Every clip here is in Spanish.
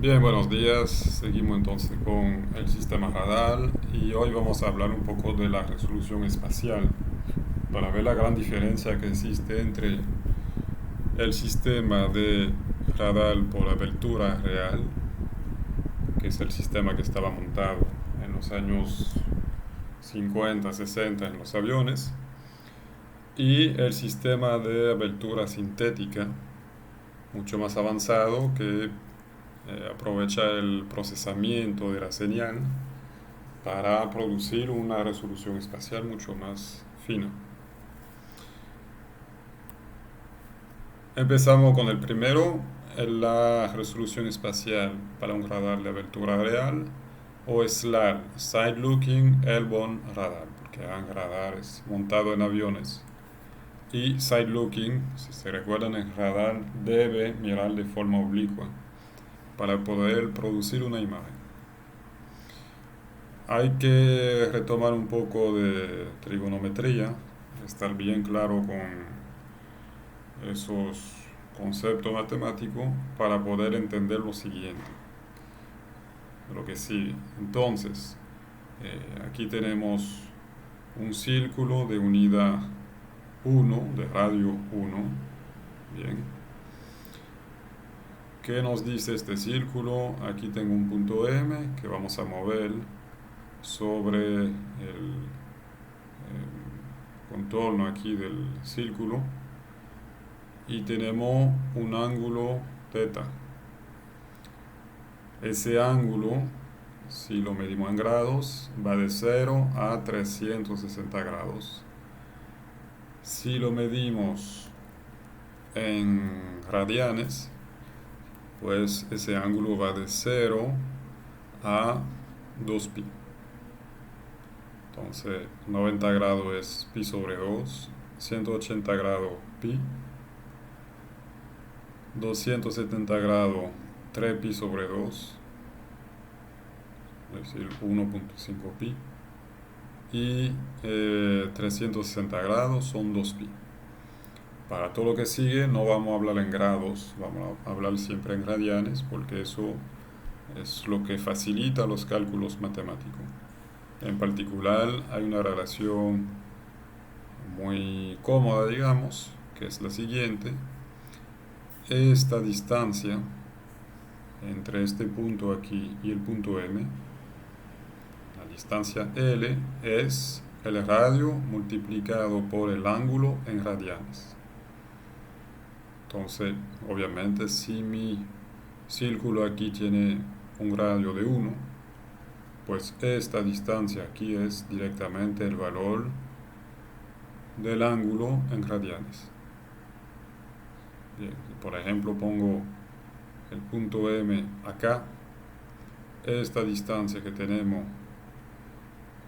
Bien, buenos días. Seguimos entonces con el sistema radar y hoy vamos a hablar un poco de la resolución espacial para ver la gran diferencia que existe entre el sistema de radar por abertura real, que es el sistema que estaba montado en los años 50, 60 en los aviones, y el sistema de abertura sintética, mucho más avanzado, que aprovecha el procesamiento de la señal para producir una resolución espacial mucho más fina. Empezamos con el primero, la resolución espacial para un radar de abertura real o SLAR, Side Looking Airborne Radar, porque eran radares montados en aviones. Y Side Looking, si se recuerdan, el radar debe mirar de forma oblicua para poder producir una imagen. Hay que retomar un poco de trigonometría, estar bien claro con esos conceptos matemáticos para poder entender lo siguiente, lo que sigue. Entonces, aquí tenemos un círculo de unidad 1, de radio 1. Bien. ¿Qué nos dice este círculo? Aquí tengo un punto M que vamos a mover sobre el contorno aquí del círculo y tenemos un ángulo teta. Ese ángulo, si lo medimos en grados, va de 0 a 360 grados. Si lo medimos en radianes, pues ese ángulo va de 0 a 2pi. Entonces, 90 grados es pi sobre 2, 180 grados pi, 270 grados 3pi sobre 2, es decir, 1.5 pi, y 360 grados son 2pi. Para todo lo que sigue no vamos a hablar en grados, vamos a hablar siempre en radianes porque eso es lo que facilita los cálculos matemáticos. En particular hay una relación muy cómoda, digamos, que es la siguiente. Esta distancia entre este punto aquí y el punto M, la distancia L, es el radio multiplicado por el ángulo en radianes. Entonces, obviamente, si mi círculo aquí tiene un radio de 1, pues esta distancia aquí es directamente el valor del ángulo en radianes. Bien, por ejemplo, pongo el punto M acá. Esta distancia que tenemos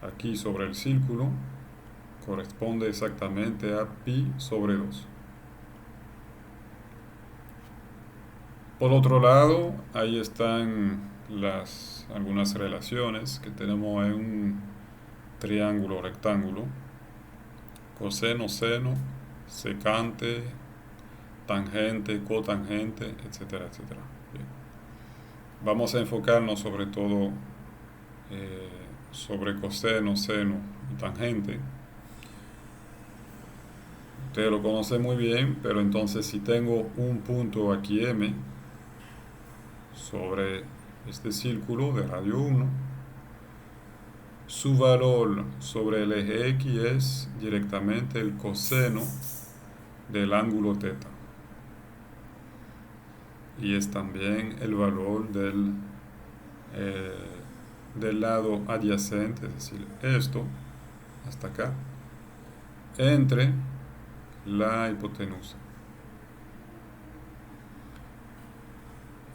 aquí sobre el círculo corresponde exactamente a pi sobre 2. Por otro lado, ahí están algunas relaciones que tenemos en un triángulo rectángulo: coseno, seno, secante, tangente, cotangente, etcétera, etcétera. Bien. Vamos a enfocarnos sobre todo eh, sobre coseno, seno y tangente. Ustedes lo conocen muy bien, pero entonces si tengo un punto aquí M sobre este círculo de radio 1, su valor sobre el eje X es directamente el coseno del ángulo teta. Y es también el valor eh, del lado adyacente, es decir, esto, hasta acá, entre la hipotenusa.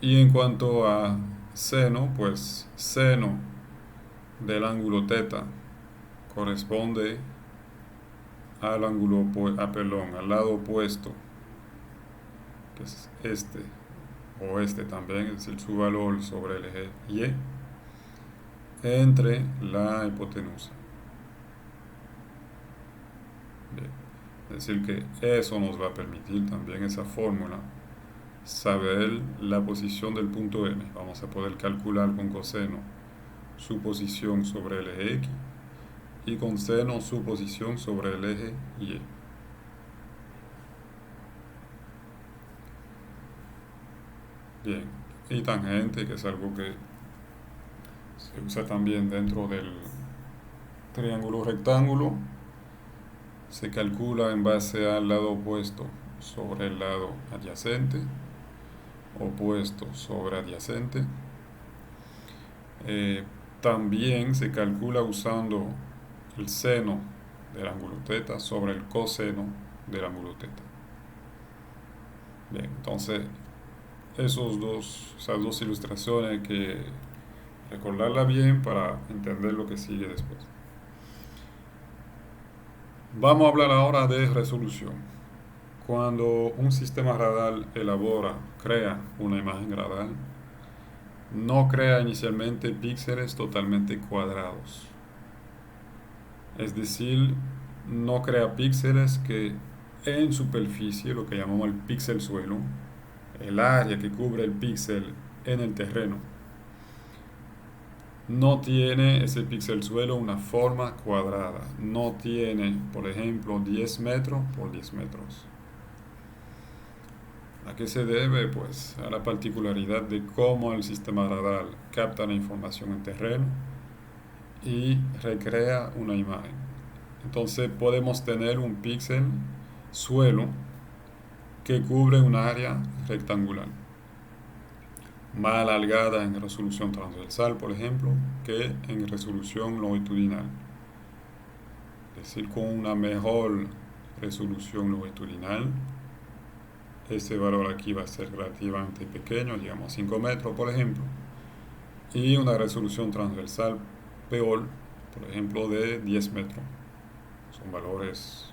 Y en cuanto a seno, pues seno del ángulo teta corresponde al ángulo, al lado opuesto, que es este, o este también, es decir, su valor sobre el eje Y, entre la hipotenusa. Bien. Es decir, que eso nos va a permitir también esa fórmula saber la posición del punto M. Vamos a poder calcular con coseno su posición sobre el eje X y con seno su posición sobre el eje Y. Bien, y tangente, que es algo que se usa también dentro del triángulo rectángulo, se calcula en base al lado opuesto sobre el lado adyacente, opuesto sobre adyacente. También se calcula usando el seno del ángulo θ sobre el coseno del ángulo θ. Bien, entonces esas dos ilustraciones hay que recordarlas bien para entender lo que sigue después. Vamos a hablar ahora de resolución. Cuando un sistema radar crea una imagen radar, no crea inicialmente píxeles totalmente cuadrados. Es decir, no crea píxeles que en superficie, lo que llamamos el píxel suelo, el área que cubre el píxel en el terreno, no tiene ese píxel suelo una forma cuadrada. No tiene, por ejemplo, 10 metros por 10 metros. ¿A qué se debe? Pues a la particularidad de cómo el sistema radar capta la información en terreno y recrea una imagen. Entonces podemos tener un píxel suelo que cubre un área rectangular, más alargada en resolución transversal, por ejemplo, que en resolución longitudinal. Es decir, con una mejor resolución longitudinal, ese valor aquí va a ser relativamente pequeño, digamos 5 metros, por ejemplo, y una resolución transversal peor, por ejemplo, de 10 metros. Son valores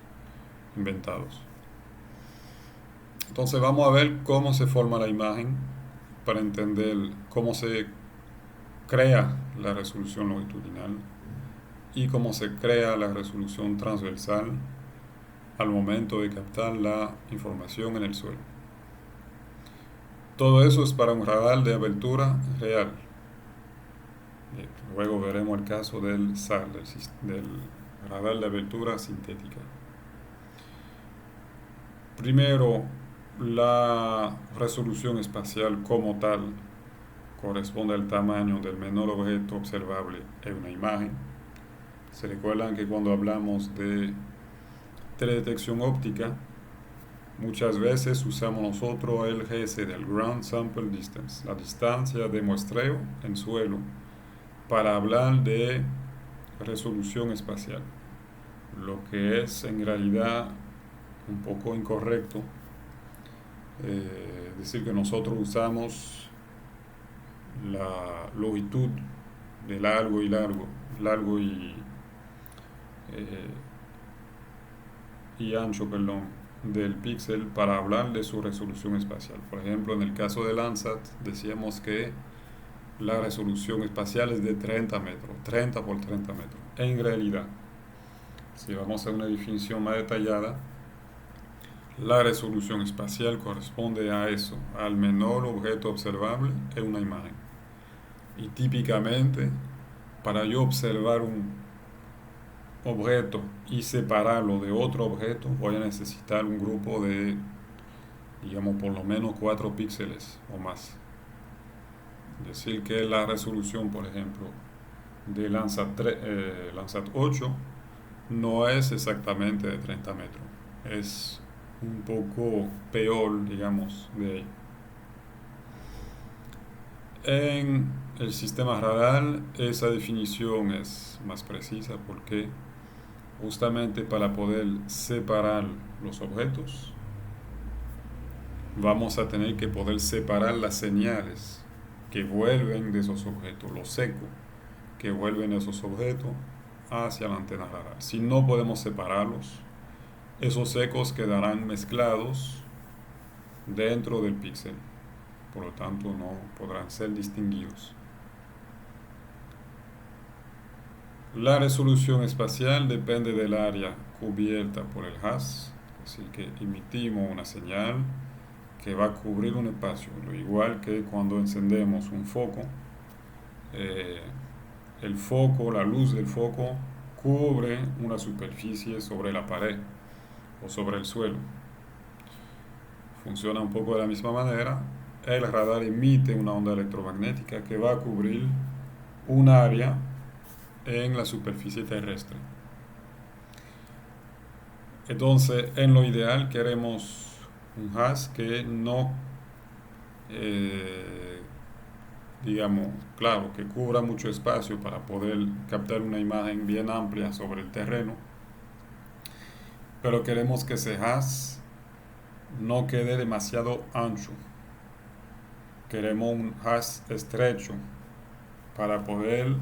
inventados. Entonces vamos a ver cómo se forma la imagen para entender cómo se crea la resolución longitudinal y cómo se crea la resolución transversal al momento de captar la información en el suelo. Todo eso es para un radar de abertura real. Luego veremos el caso del SAR, del radar de abertura sintética. Primero, la resolución espacial como tal corresponde al tamaño del menor objeto observable en una imagen. Se recuerdan que cuando hablamos de teledetección óptica, muchas veces usamos nosotros el GSD, el Ground Sample Distance, la distancia de muestreo en suelo, para hablar de resolución espacial, lo que es en realidad un poco incorrecto. Decir que nosotros usamos la longitud de largo y ancho, del píxel para hablar de su resolución espacial. Por ejemplo, en el caso de Landsat decíamos que la resolución espacial es de 30 metros, 30 por 30 metros. En realidad, si vamos a una definición más detallada, la resolución espacial corresponde a eso, al menor objeto observable en una imagen. Y típicamente, para yo observar un objeto y separarlo de otro objeto, voy a necesitar un grupo de, digamos, por lo menos 4 píxeles o más. Es decir, que la resolución, por ejemplo, de Landsat 8 no es exactamente de 30 metros. Es un poco peor, digamos, de ahí. En el sistema radar esa definición es más precisa porque justamente para poder separar los objetos vamos a tener que poder separar las señales que vuelven de esos objetos, los ecos que vuelven de esos objetos hacia la antena radar. Si no podemos separarlos, esos ecos quedarán mezclados dentro del píxel, por lo tanto no podrán ser distinguidos. La resolución espacial depende del área cubierta por el haz, es decir, que emitimos una señal que va a cubrir un espacio, lo igual que cuando encendemos un foco, eh, el foco, la luz del foco cubre una superficie sobre la pared o sobre el suelo. Funciona un poco de la misma manera. El radar emite una onda electromagnética que va a cubrir un área en la superficie terrestre. Entonces, en lo ideal queremos un haz que no, eh, digamos, claro, que cubra mucho espacio para poder captar una imagen bien amplia sobre el terreno, pero queremos que ese haz no quede demasiado ancho. Queremos un haz estrecho para poder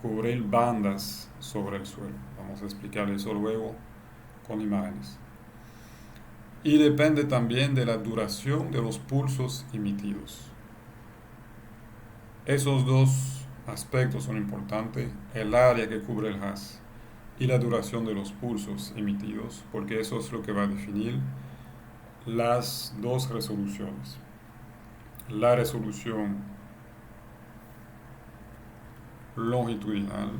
cubrir bandas sobre el suelo. Vamos a explicar eso luego con imágenes. Y depende también de la duración de los pulsos emitidos. Esos dos aspectos son importantes, el área que cubre el haz y la duración de los pulsos emitidos, porque eso es lo que va a definir las dos resoluciones. La resolución longitudinal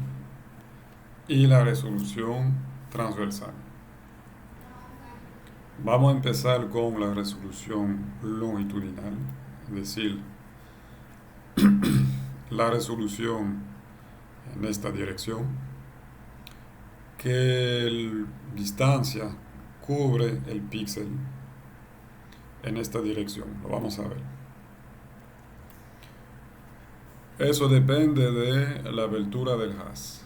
y la resolución transversal. Vamos a empezar con la resolución longitudinal, es decir, la resolución en esta dirección, que distancia cubre el píxel en esta dirección. Lo vamos a ver. Eso depende de la abertura del haz,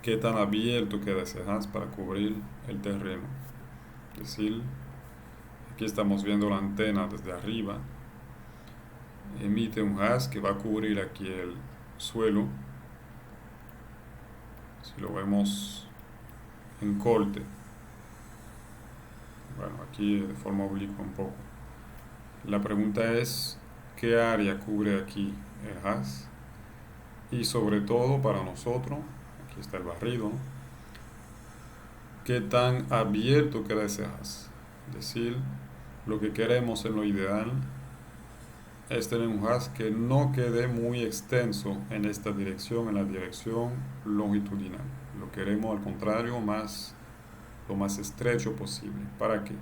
qué tan abierto queda ese haz para cubrir el terreno. Es decir, aquí estamos viendo la antena desde arriba, emite un haz que va a cubrir aquí el suelo. Si lo vemos en corte, bueno, aquí de forma oblicua un poco. La pregunta es, ¿qué área cubre aquí el haz? Y sobre todo para nosotros, aquí está el barrido, ¿no? ¿Qué tan abierto queda ese haz? Es decir, lo que queremos en lo ideal es tener un haz que no quede muy extenso en esta dirección, en la dirección longitudinal. Lo queremos al contrario lo más estrecho posible. ¿Para qué?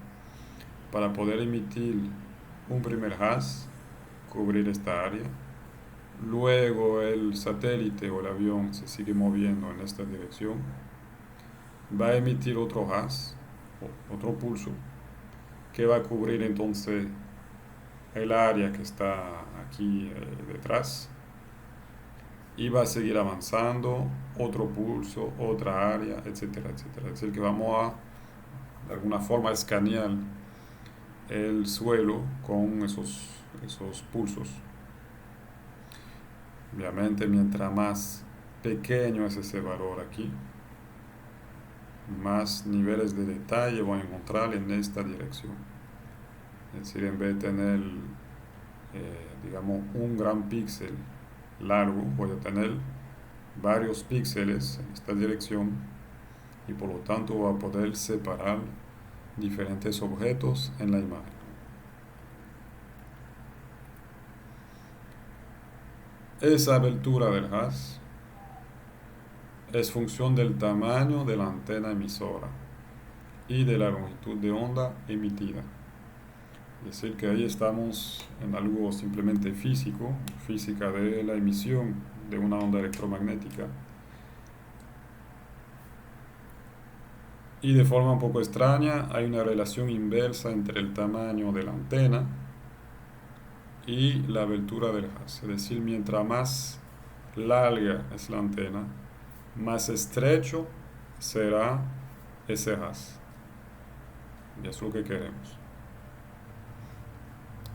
Para poder emitir un primer haz, cubrir esta área. Luego el satélite o el avión se sigue moviendo en esta dirección. Va a emitir otro haz, otro pulso, que va a cubrir entonces el área que está aquí detrás, y va a seguir avanzando, otro pulso, otra área, etcétera, etcétera. Es decir, que vamos a de alguna forma escanear el suelo con esos pulsos. Obviamente, mientras más pequeño es ese valor aquí, más niveles de detalle voy a encontrar en esta dirección. Es decir, en vez de tener, digamos, un gran píxel largo, voy a tener varios píxeles en esta dirección y por lo tanto voy a poder separar diferentes objetos en la imagen. Esa abertura del haz es función del tamaño de la antena emisora y de la longitud de onda emitida. Es decir, que ahí estamos en algo simplemente físico, física de la emisión de una onda electromagnética. Y de forma un poco extraña hay una relación inversa entre el tamaño de la antena y la abertura del haz. Es decir, mientras más larga es la antena, más estrecho será ese haz. Y es lo que queremos.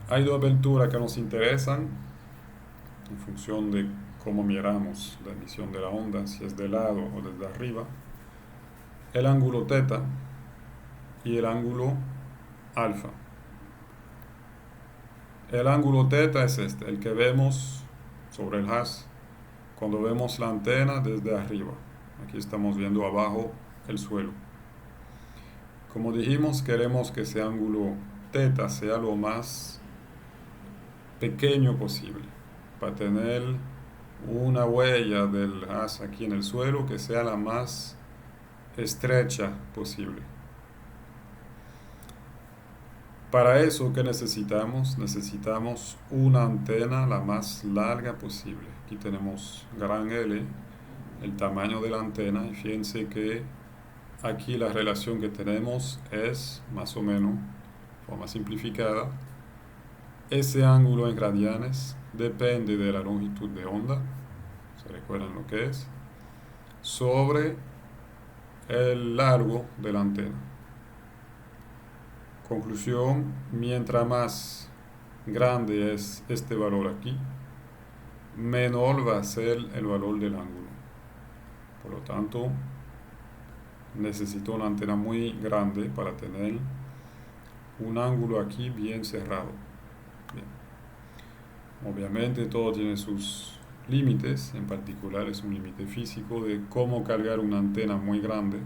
Hay dos aberturas que nos interesan en función de cómo miramos la emisión de la onda, si es de lado o desde arriba. El ángulo teta y el ángulo alfa. El ángulo teta es este, el que vemos sobre el haz cuando vemos la antena desde arriba. Aquí estamos viendo abajo el suelo. Como dijimos, queremos que ese ángulo θ sea lo más pequeño posible, para tener una huella del haz aquí en el suelo que sea la más estrecha posible. Para eso, ¿qué necesitamos? Necesitamos una antena la más larga posible. Aquí tenemos gran L, el tamaño de la antena, y fíjense que aquí la relación que tenemos es más o menos, de forma simplificada, ese ángulo en radianes depende de la longitud de onda, ¿se recuerdan lo que es? Sobre el largo de la antena. Conclusión, mientras más grande es este valor aquí, menor va a ser el valor del ángulo. Por lo tanto, necesito una antena muy grande para tener un ángulo aquí bien cerrado. Bien. Obviamente todo tiene sus límites, en particular es un límite físico de cómo cargar una antena muy grande.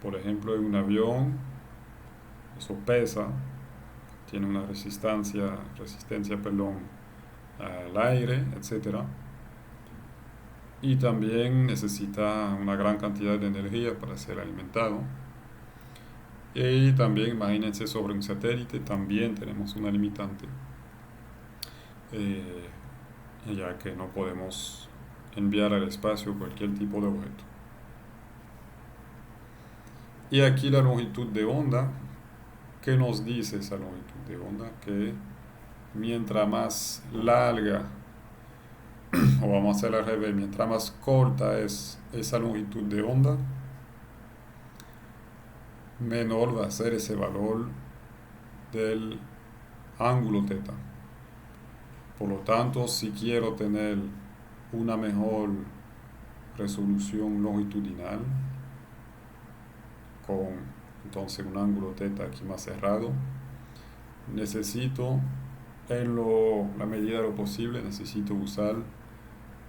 Por ejemplo, en un avión, eso pesa, tiene una resistencia, al aire, etcétera, y también necesita una gran cantidad de energía para ser alimentado. Y también imagínense, sobre un satélite también tenemos una limitante, ya que no podemos enviar al espacio cualquier tipo de objeto. Y aquí la longitud de onda, ¿qué nos dice esa longitud de onda? Que mientras más larga, o vamos a hacer al revés, mientras más corta es esa longitud de onda, menor va a ser ese valor del ángulo θ. Por lo tanto, si quiero tener una mejor resolución longitudinal, con entonces un ángulo θ aquí más cerrado, necesito, en la medida de lo posible, necesito usar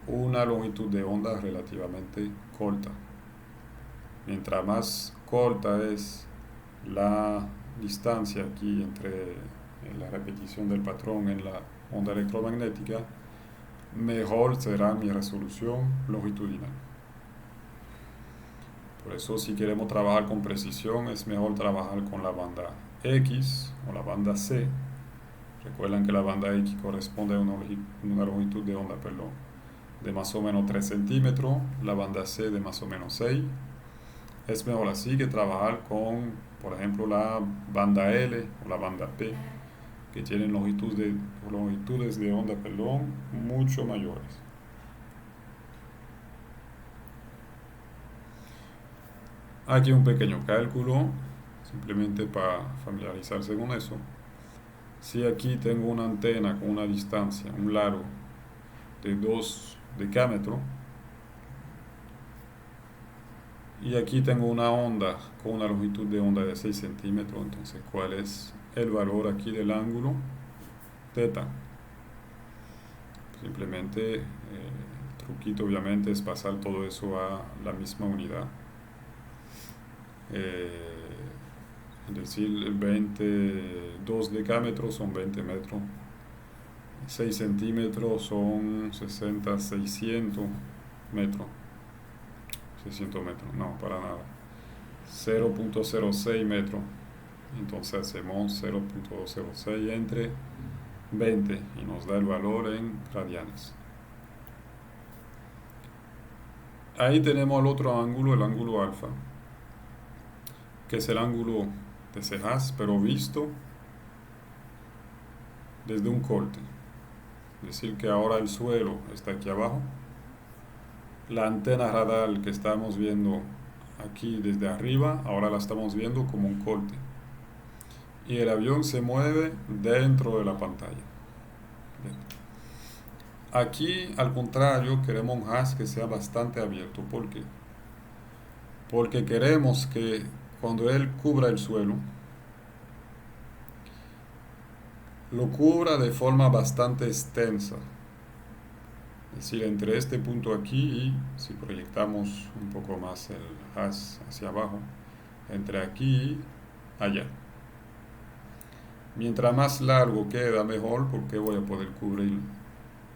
una longitud de onda relativamente corta. Mientras más corta es la distancia aquí entre la repetición del patrón en la onda electromagnética, mejor será mi resolución longitudinal. Por eso, si queremos trabajar con precisión, es mejor trabajar con la banda X o la banda C. Recuerden que la banda X corresponde a una longitud de onda, de más o menos 3 centímetros, la banda C de más o menos 6. Es mejor así que trabajar con, por ejemplo, la banda L o la banda P, que tienen longitudes de onda mucho mayores. Aquí un pequeño cálculo, simplemente para familiarizarse con eso. Si aquí tengo una antena con una distancia, un largo de 2 decámetros, y aquí tengo una onda con una longitud de onda de 6 centímetros, entonces ¿cuál es el valor aquí del ángulo θ? Simplemente el truquito obviamente es pasar todo eso a la misma unidad. Es decir, 22 decámetros son 20 metros, 6 centímetros son 600 metros. 600 metros, no, para nada. 0.06 metros. Entonces hacemos 0.06 entre 20 y nos da el valor en radianes. Ahí tenemos el otro ángulo, el ángulo alfa, que es el ángulo de ese haz, pero visto desde un corte. Es decir, que ahora el suelo está aquí abajo. La antena radar que estamos viendo aquí desde arriba, ahora la estamos viendo como un corte. Y el avión se mueve dentro de la pantalla. Bien. Aquí, al contrario, queremos un haz que sea bastante abierto. ¿Por qué? Porque queremos que cuando él cubra el suelo, lo cubra de forma bastante extensa. Es decir, entre este punto aquí y, si proyectamos un poco más el haz hacia abajo, entre aquí y allá. Mientras más largo queda, mejor, porque voy a poder cubrir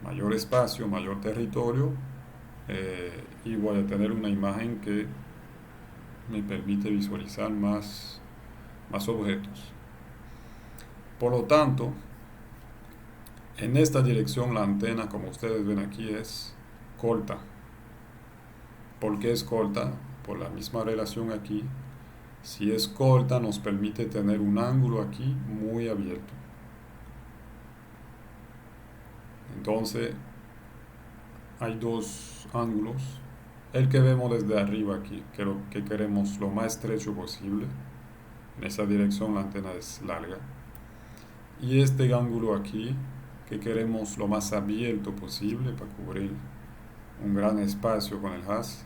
mayor espacio, mayor territorio, y voy a tener una imagen que me permite visualizar más objetos. Por lo tanto, en esta dirección la antena, como ustedes ven aquí, es corta. ¿Por qué es corta? Por la misma relación aquí. Si es corta, nos permite tener un ángulo aquí muy abierto. Entonces, hay dos ángulos. El que vemos desde arriba aquí, que queremos lo más estrecho posible. En esa dirección la antena es larga. Y este ángulo aquí, que queremos lo más abierto posible para cubrir un gran espacio con el haz.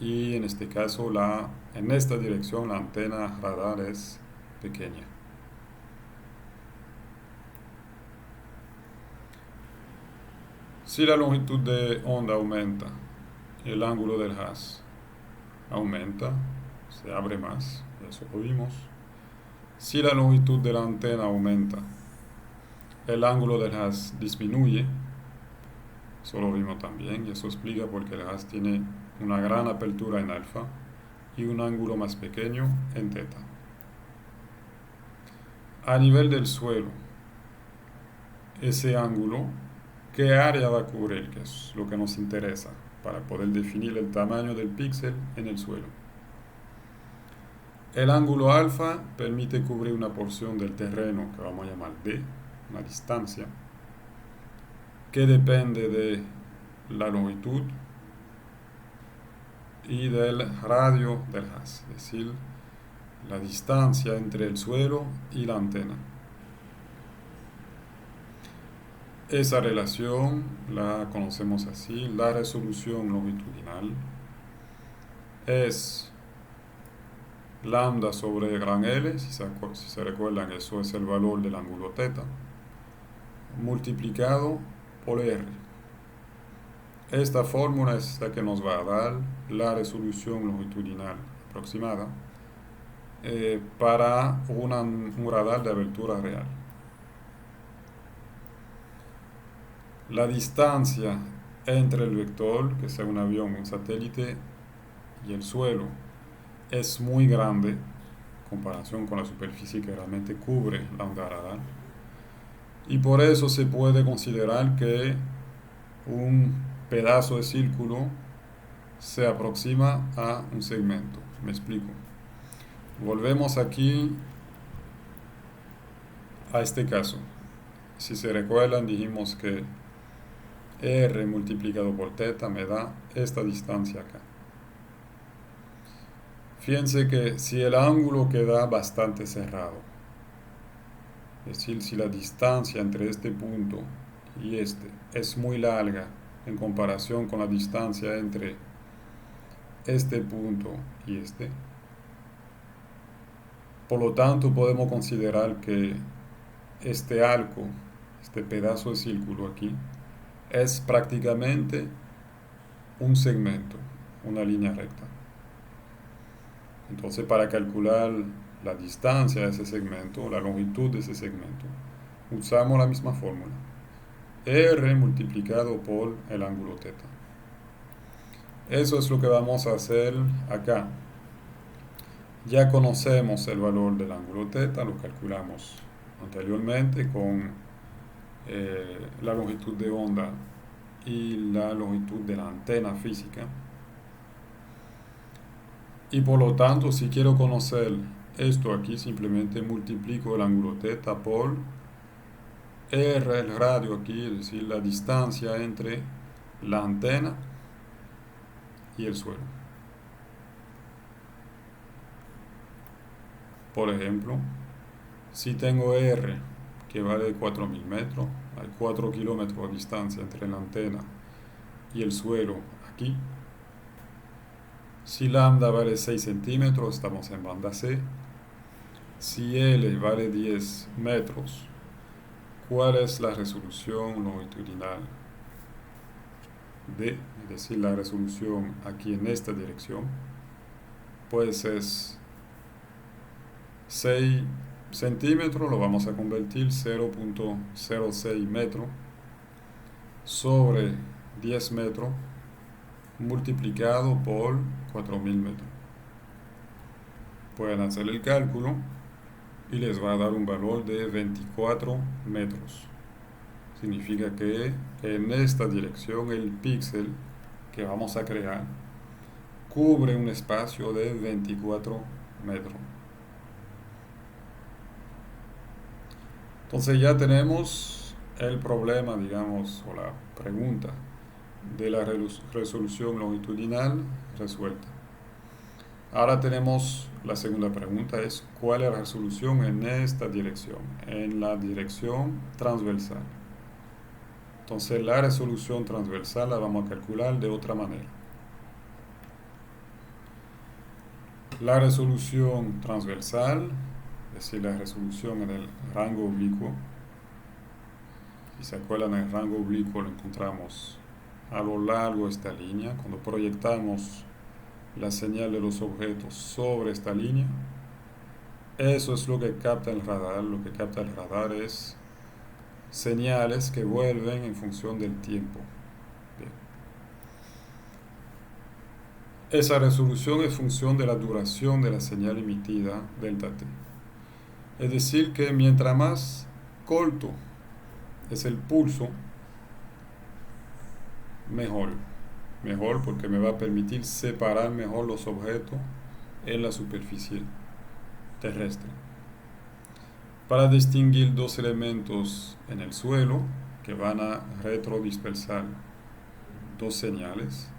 Y en este caso, en esta dirección, la antena radar es pequeña. Si la longitud de onda aumenta, el ángulo del haz aumenta, se abre más, eso lo vimos. Si la longitud de la antena aumenta, el ángulo del haz disminuye, eso lo vimos también, y eso explica por qué el haz tiene una gran apertura en alfa y un ángulo más pequeño en teta. A nivel del suelo, ese ángulo, ¿qué área va a cubrir? Que es lo que nos interesa para poder definir el tamaño del píxel en el suelo. El ángulo alfa permite cubrir una porción del terreno que vamos a llamar D, una distancia, que depende de la longitud y del radio del haz, es decir, la distancia entre el suelo y la antena. Esa relación la conocemos así: la resolución longitudinal es lambda sobre gran L, si se recuerdan, eso es el valor del ángulo teta, multiplicado por R. Esta fórmula es la que nos va a dar la resolución longitudinal aproximada para un radar de abertura real. La distancia entre el vector, que sea un avión, un satélite, y el suelo es muy grande en comparación con la superficie que realmente cubre la onda radar, y por eso se puede considerar que un pedazo de círculo se aproxima a un segmento. Me explico. Volvemos aquí a este caso. Si se recuerdan, dijimos que R multiplicado por teta me da esta distancia acá. Fíjense que si el ángulo queda bastante cerrado, es decir, si la distancia entre este punto y este es muy larga en comparación con la distancia entre este punto y este, por lo tanto podemos considerar que este arco, este pedazo de círculo aquí, es prácticamente un segmento, una línea recta. Entonces, para calcular la distancia de ese segmento, la longitud de ese segmento, usamos la misma fórmula: R multiplicado por el ángulo teta. Eso es lo que vamos a hacer acá. Ya conocemos el valor del ángulo teta, lo calculamos anteriormente con la longitud de onda y la longitud de la antena física. Y por lo tanto, si quiero conocer esto aquí, simplemente multiplico el ángulo teta por R, el radio aquí, es decir, la distancia entre la antena y el suelo. Por ejemplo, si tengo R, que vale 4000 metros, hay 4 kilómetros de distancia entre la antena y el suelo aquí. Si lambda vale 6 centímetros, estamos en banda C. Si L vale 10 metros, ¿cuál es la resolución longitudinal D? Es decir, la resolución aquí en esta dirección, pues es 6 centímetro lo vamos a convertir 0.06 metros sobre 10 metros multiplicado por 4000 metros. Pueden hacer el cálculo y les va a dar un valor de 24 metros. Significa que en esta dirección el píxel que vamos a crear cubre un espacio de 24 metros. Entonces ya tenemos el problema, digamos, o la pregunta de la resolución longitudinal resuelta. Ahora tenemos la segunda pregunta, es ¿cuál es la resolución en esta dirección? En la dirección transversal. Entonces la resolución transversal la vamos a calcular de otra manera. La resolución transversal, es decir, la resolución en el rango oblicuo, si se acuerdan, el rango oblicuo lo encontramos a lo largo de esta línea. Cuando proyectamos la señal de los objetos sobre esta línea, eso es lo que capta el radar. Lo que capta el radar es señales que vuelven en función del tiempo. Bien. Esa resolución es función de la duración de la señal emitida, delta t. Es decir, que mientras más corto es el pulso, mejor. Mejor porque me va a permitir separar mejor los objetos en la superficie terrestre. Para distinguir dos elementos en el suelo que van a retrodispersar dos señales,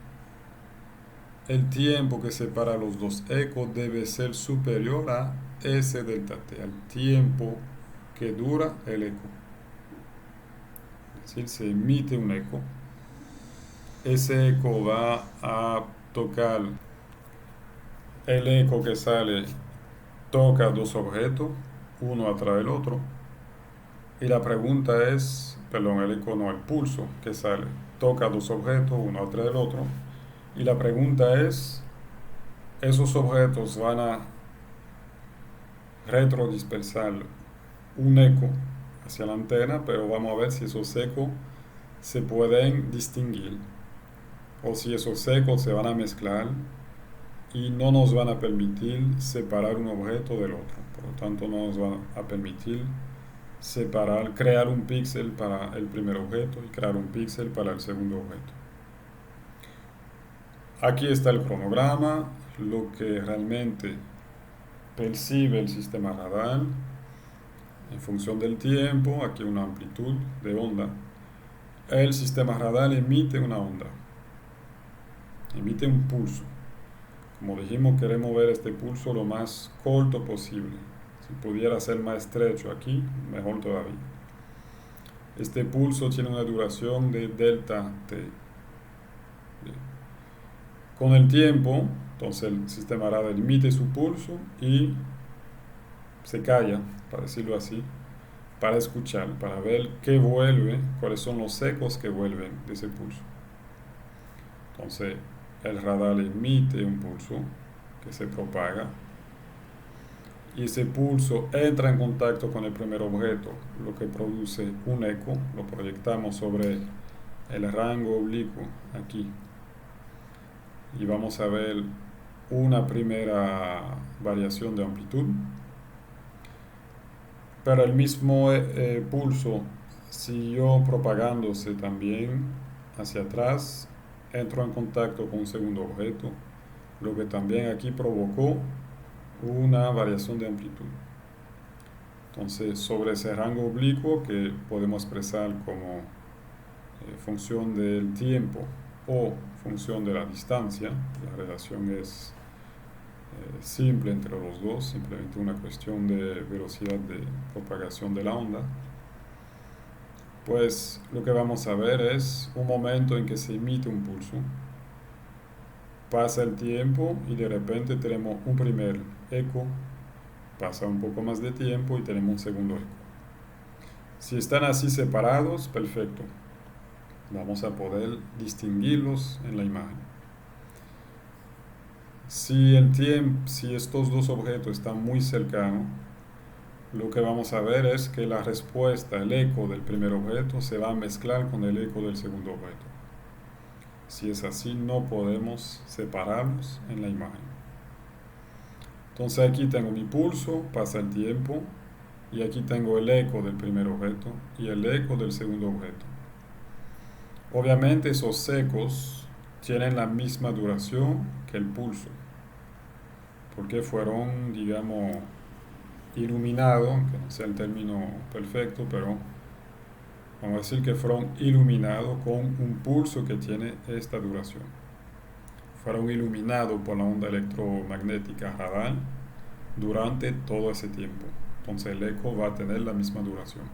el tiempo que separa los dos ecos debe ser superior a S delta t, al tiempo que dura el eco. Es decir, se emite un eco, ese eco va a tocar, el eco que sale toca dos objetos, uno atrás del otro, y la pregunta es, perdón, el eco no, el pulso que sale toca dos objetos, uno atrás del otro, y la pregunta es, esos objetos van a retrodispersar un eco hacia la antena, pero vamos a ver si esos ecos se pueden distinguir o si esos ecos se van a mezclar y no nos van a permitir separar un objeto del otro. Por lo tanto, no nos van a permitir separar, crear un píxel para el primer objeto y crear un píxel para el segundo objeto. Aquí está el cronograma, lo que realmente percibe el sistema radar en función del tiempo. Aquí una amplitud de onda. El sistema radar emite una onda, emite un pulso. Como dijimos, queremos ver este pulso lo más corto posible. Si pudiera ser más estrecho aquí, mejor todavía. Este pulso tiene una duración de delta t. Bien. Con el tiempo, entonces el sistema radar emite su pulso y se calla, para decirlo así, para escuchar, para ver qué vuelve, cuáles son los ecos que vuelven de ese pulso. Entonces, el radar emite un pulso que se propaga y ese pulso entra en contacto con el primer objeto, lo que produce un eco. Lo proyectamos sobre el rango oblicuo aquí y vamos a ver una primera variación de amplitud, pero el mismo pulso siguió propagándose también hacia atrás, entró en contacto con un segundo objeto, lo que también aquí provocó una variación de amplitud. Entonces, sobre ese rango oblicuo, que podemos expresar como función del tiempo o función de la distancia, la relación es simple entre los dos, simplemente una cuestión de velocidad de propagación de la onda. Pues lo que vamos a ver es un momento en que se emite un pulso, pasa el tiempo y de repente tenemos un primer eco, pasa un poco más de tiempo y tenemos un segundo eco. Si están así separados, perfecto, vamos a poder distinguirlos en la imagen. Si estos dos objetos están muy cercanos, lo que vamos a ver es que la respuesta, el eco del primer objeto, se va a mezclar con el eco del segundo objeto. Si es así, no podemos separarlos en la imagen. Entonces aquí tengo mi pulso, pasa el tiempo, y aquí tengo el eco del primer objeto y el eco del segundo objeto. Obviamente esos ecos tienen la misma duración que el pulso, porque fueron, digamos, iluminados, que no sea el término perfecto, pero vamos a decir que fueron iluminados con un pulso que tiene esta duración. Fueron iluminados por la onda electromagnética radar durante todo ese tiempo. Entonces el eco va a tener la misma duración.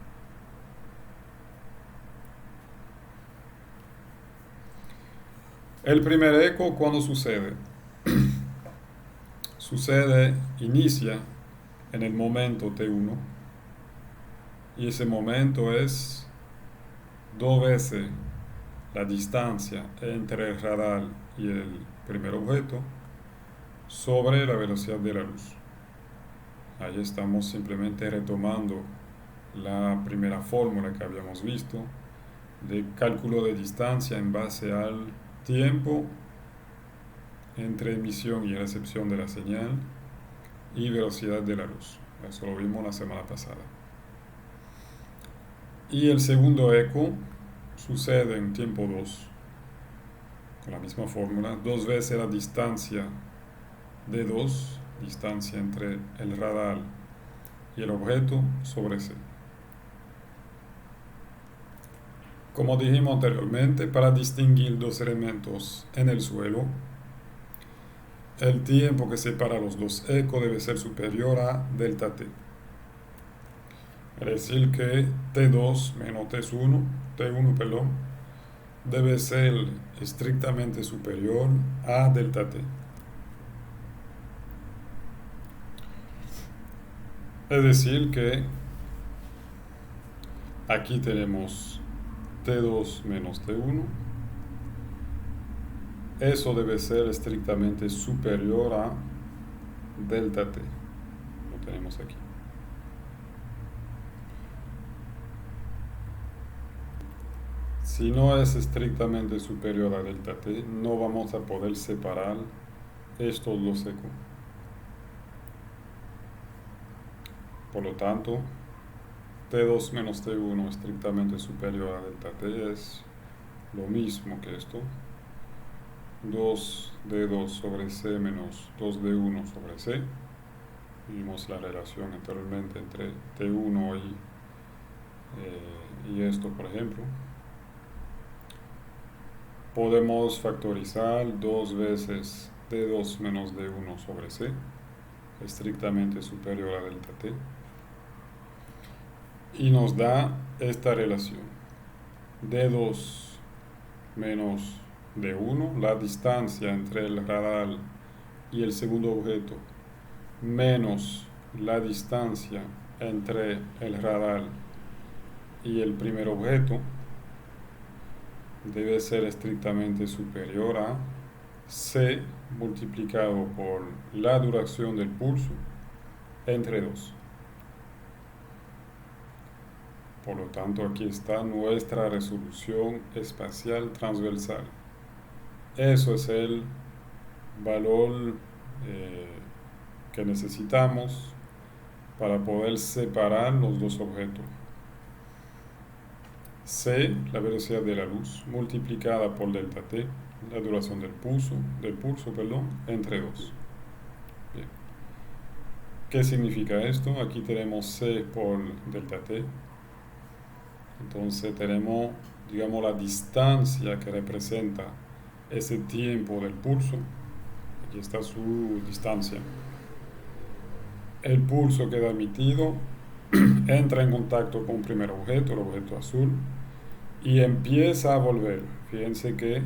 El primer eco, ¿cuándo sucede? Inicia en el momento T1, y ese momento es 2 veces la distancia entre el radar y el primer objeto sobre la velocidad de la luz. Ahí estamos simplemente retomando la primera fórmula que habíamos visto de cálculo de distancia en base al tiempo entre emisión y recepción de la señal y velocidad de la luz. Eso lo vimos la semana pasada. Y el segundo eco sucede en tiempo 2, con la misma fórmula, 2 veces la distancia de 2, distancia entre el radar y el objeto sobre C. Como dijimos anteriormente, para distinguir dos elementos en el suelo, el tiempo que separa los dos ecos debe ser superior a delta T. Es decir que T2 menos T1, debe ser estrictamente superior a delta T. Es decir que aquí tenemos T2 menos T1. Eso debe ser estrictamente superior a delta T. Lo tenemos aquí. Si no es estrictamente superior a delta T, no vamos a poder separar estos dos ecos. Por lo tanto, T2 menos T1 estrictamente superior a delta T es lo mismo que esto. 2D2 sobre C menos 2D1 sobre C. Vimos la relación anteriormente entre T1 y esto, por ejemplo. Podemos factorizar 2 veces D2 menos D1 sobre C, estrictamente superior a delta T, y nos da esta relación: D2 menos D1, la distancia entre el radar y el segundo objeto, menos la distancia entre el radar y el primer objeto, debe ser estrictamente superior a C multiplicado por la duración del pulso entre 2. Por lo tanto, aquí está nuestra resolución espacial transversal. Eso es el valor que necesitamos para poder separar los dos objetos. C, la velocidad de la luz, multiplicada por delta T, la duración del pulso, entre 2. Bien. ¿Qué significa esto? Aquí tenemos C por delta T. Entonces tenemos, digamos, la distancia que representa ese tiempo del pulso. Aquí está su distancia. El pulso queda emitido, entra en contacto con un primer objeto, el objeto azul, y empieza a volver. Fíjense que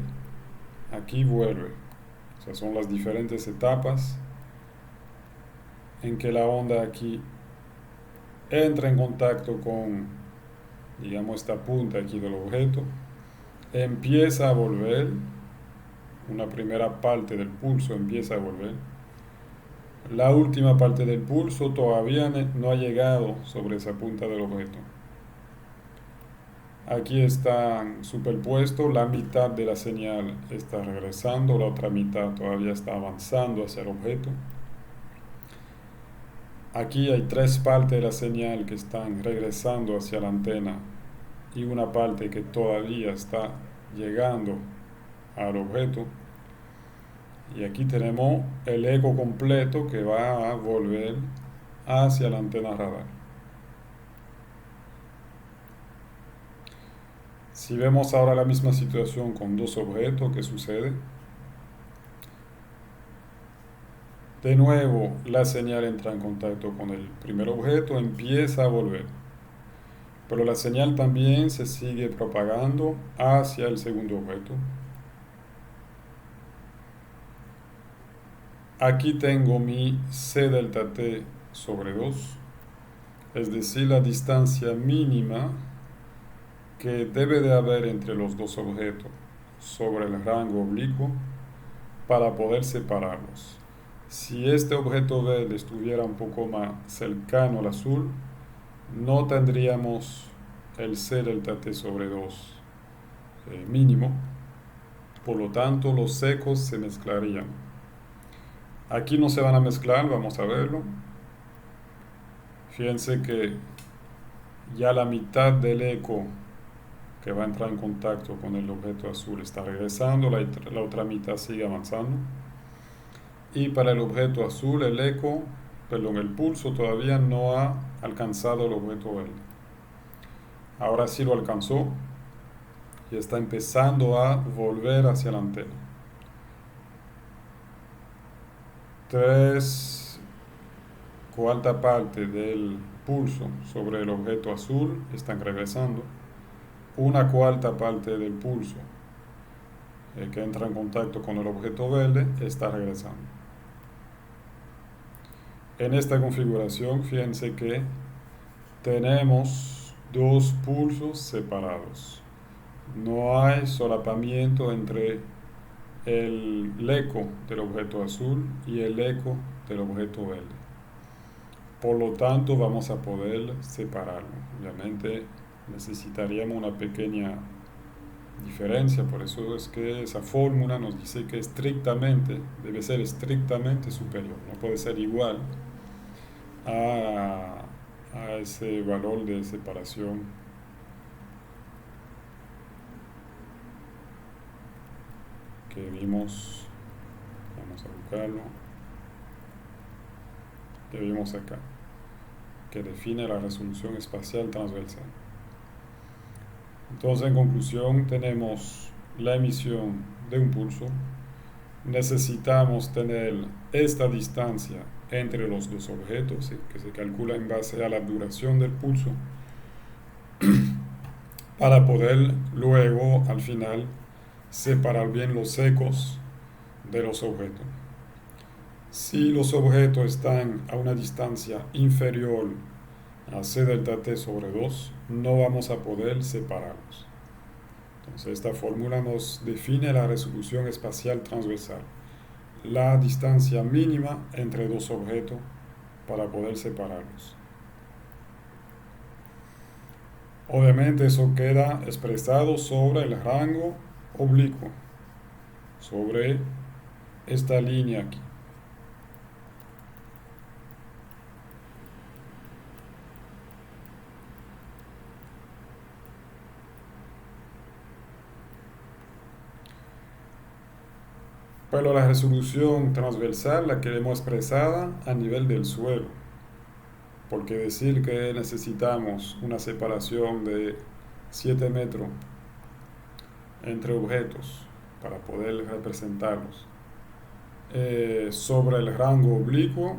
aquí vuelve. O sea, son las diferentes etapas en que la onda aquí entra en contacto con, digamos, esta punta aquí del objeto, empieza a volver, una primera parte del pulso empieza a volver, La última parte del pulso todavía no ha llegado sobre esa punta del objeto. Aquí están superpuestos, la mitad de la señal está regresando, la otra mitad todavía está avanzando hacia el objeto. Aquí hay tres partes de la señal que están regresando hacia la antena y una parte que todavía está llegando al objeto. Y aquí tenemos el eco completo que va a volver hacia la antena radar. Si vemos ahora la misma situación con dos objetos, ¿qué sucede? De nuevo, la señal entra en contacto con el primer objeto, empieza a volver. Pero la señal también se sigue propagando hacia el segundo objeto. Aquí tengo mi c delta t sobre 2, es decir, la distancia mínima que debe de haber entre los dos objetos sobre el rango oblicuo para poder separarlos. Si este objeto verde estuviera un poco más cercano al azul, no tendríamos el c delta t sobre 2 mínimo, por lo tanto los secos se mezclarían. Aquí no se van a mezclar, vamos a verlo. Fíjense que ya la mitad del eco que va a entrar en contacto con el objeto azul está regresando, la otra mitad sigue avanzando. Y para el objeto azul el pulso todavía no ha alcanzado el objeto verde. Ahora sí lo alcanzó y está empezando a volver hacia la antena. Tres cuarta parte del pulso sobre el objeto azul están regresando. Una cuarta parte del pulso que entra en contacto con el objeto verde está regresando. En esta configuración, fíjense que tenemos dos pulsos separados. No hay solapamiento entre el eco del objeto azul y el eco del objeto verde. Por lo tanto, vamos a poder separarlo. Obviamente necesitaríamos una pequeña diferencia, por eso es que esa fórmula nos dice que debe ser estrictamente superior, no puede ser igual a ese valor de separación que vimos. Vamos a buscarlo, que vimos acá, que define la resolución espacial transversal. Entonces, en conclusión, tenemos la emisión de un pulso. Necesitamos tener esta distancia entre los dos objetos, que se calcula en base a la duración del pulso, para poder luego, al final, separar bien los ecos de los objetos. Si los objetos están a una distancia inferior a c delta t sobre 2, no vamos a poder separarlos. Entonces esta fórmula nos define la resolución espacial transversal, la distancia mínima entre dos objetos para poder separarlos. Obviamente eso queda expresado sobre el rango oblicuo, sobre esta línea aquí. Pero la resolución transversal la queremos expresada a nivel del suelo, porque decir que necesitamos una separación de 7 metros entre objetos para poder representarlos sobre el rango oblicuo,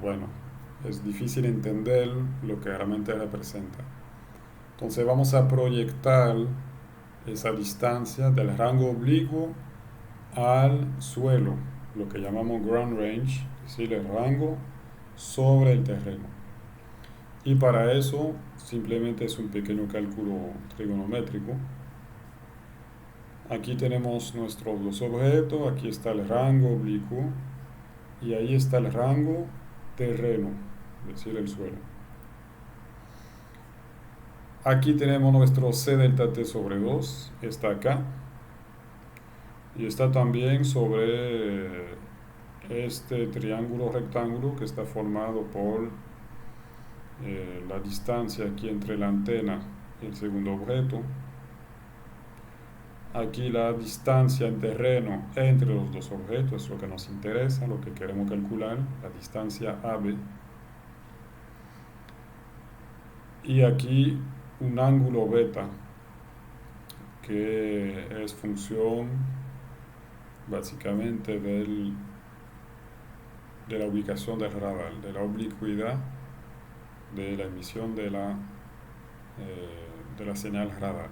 bueno, es difícil entender lo que realmente representa. Entonces vamos a proyectar esa distancia del rango oblicuo al suelo, lo que llamamos ground range, es decir, el rango sobre el terreno. Y para eso simplemente es un pequeño cálculo trigonométrico. Aquí tenemos nuestros dos objetos, aquí está el rango oblicuo y ahí está el rango terreno, es decir, el suelo. Aquí tenemos nuestro C delta T sobre 2, está acá, y está también sobre este triángulo rectángulo que está formado por la distancia aquí entre la antena y el segundo objeto. Aquí la distancia en terreno entre los dos objetos es lo que nos interesa, lo que queremos calcular, la distancia AB. Y aquí un ángulo beta, que es función básicamente de la ubicación del radar, de la oblicuidad de la emisión de la señal radar.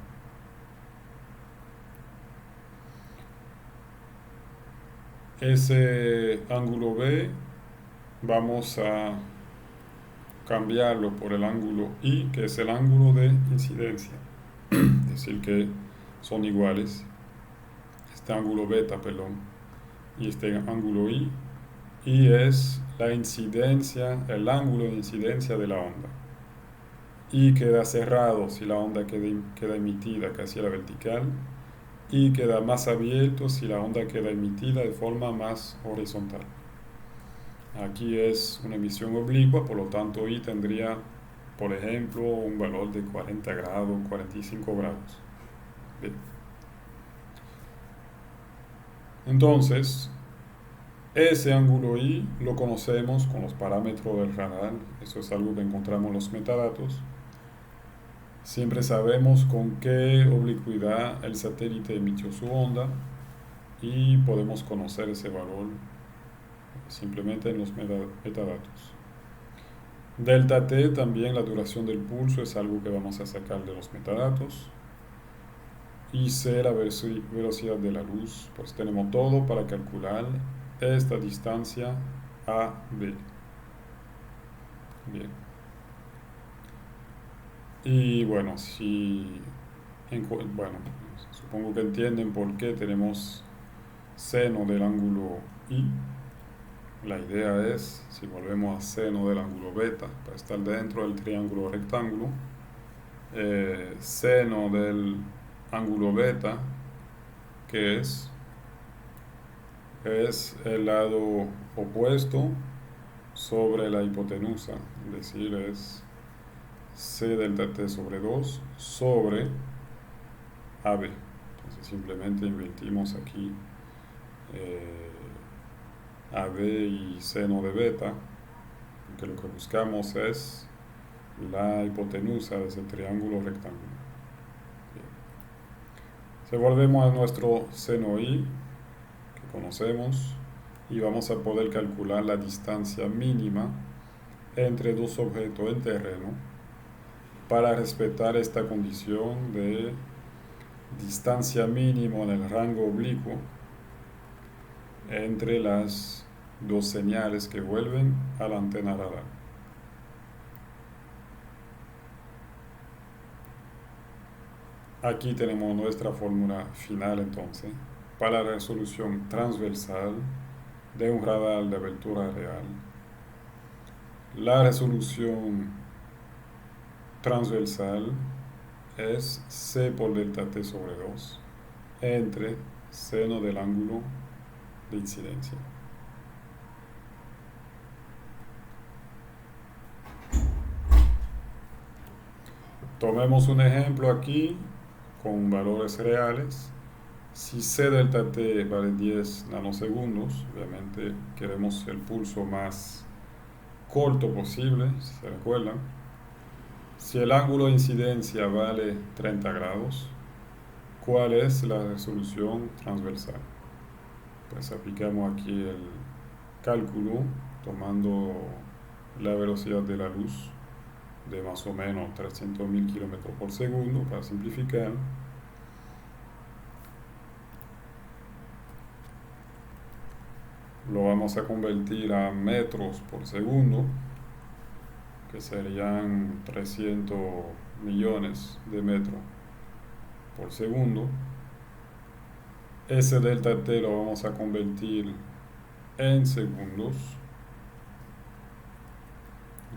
Ese ángulo B vamos a cambiarlo por el ángulo I, que es el ángulo de incidencia, es decir, que son iguales, este ángulo beta, perdón, y este ángulo I es la incidencia, el ángulo de incidencia de la onda. Y queda cerrado si la onda queda emitida casi a la vertical, y queda más abierto si la onda queda emitida de forma más horizontal. Aquí es una emisión oblicua, por lo tanto I tendría, por ejemplo, un valor de 40 grados, 45 grados. Bien. Entonces, ese ángulo I lo conocemos con los parámetros del radar, eso es algo que encontramos en los metadatos. Siempre sabemos con qué oblicuidad el satélite emitió su onda y podemos conocer ese valor simplemente en los metadatos. Delta T, también la duración del pulso, es algo que vamos a sacar de los metadatos. Y C, la velocidad de la luz, pues tenemos todo para calcular esta distancia AB. Bien. Y bueno, supongo que entienden por qué tenemos seno del ángulo I. La idea es, si volvemos a seno del ángulo beta, para estar dentro del triángulo rectángulo, seno del ángulo beta, que es el lado opuesto sobre la hipotenusa, es decir, es C delta T sobre 2 sobre AB. Entonces simplemente invertimos aquí AB y seno de beta, porque lo que buscamos es la hipotenusa de ese triángulo rectángulo. Bien. Si volvemos a nuestro seno I, que conocemos, y vamos a poder calcular la distancia mínima entre dos objetos en terreno para respetar esta condición de distancia mínima en el rango oblicuo entre las dos señales que vuelven a la antena radar. Aquí tenemos nuestra fórmula final entonces para la resolución transversal de un radar de abertura real. La resolución transversal es C por delta T sobre 2 entre seno del ángulo de incidencia. Tomemos un ejemplo aquí con valores reales. Si C delta T vale 10 nanosegundos, obviamente queremos el pulso más corto posible, si se recuerdan. Si el ángulo de incidencia vale 30 grados, ¿cuál es la resolución transversal? Pues aplicamos aquí el cálculo tomando la velocidad de la luz de más o menos 300.000 kilómetros por segundo para simplificar. Lo vamos a convertir a metros por segundo, que serían 300 millones de metros por segundo. Ese delta T lo vamos a convertir en segundos.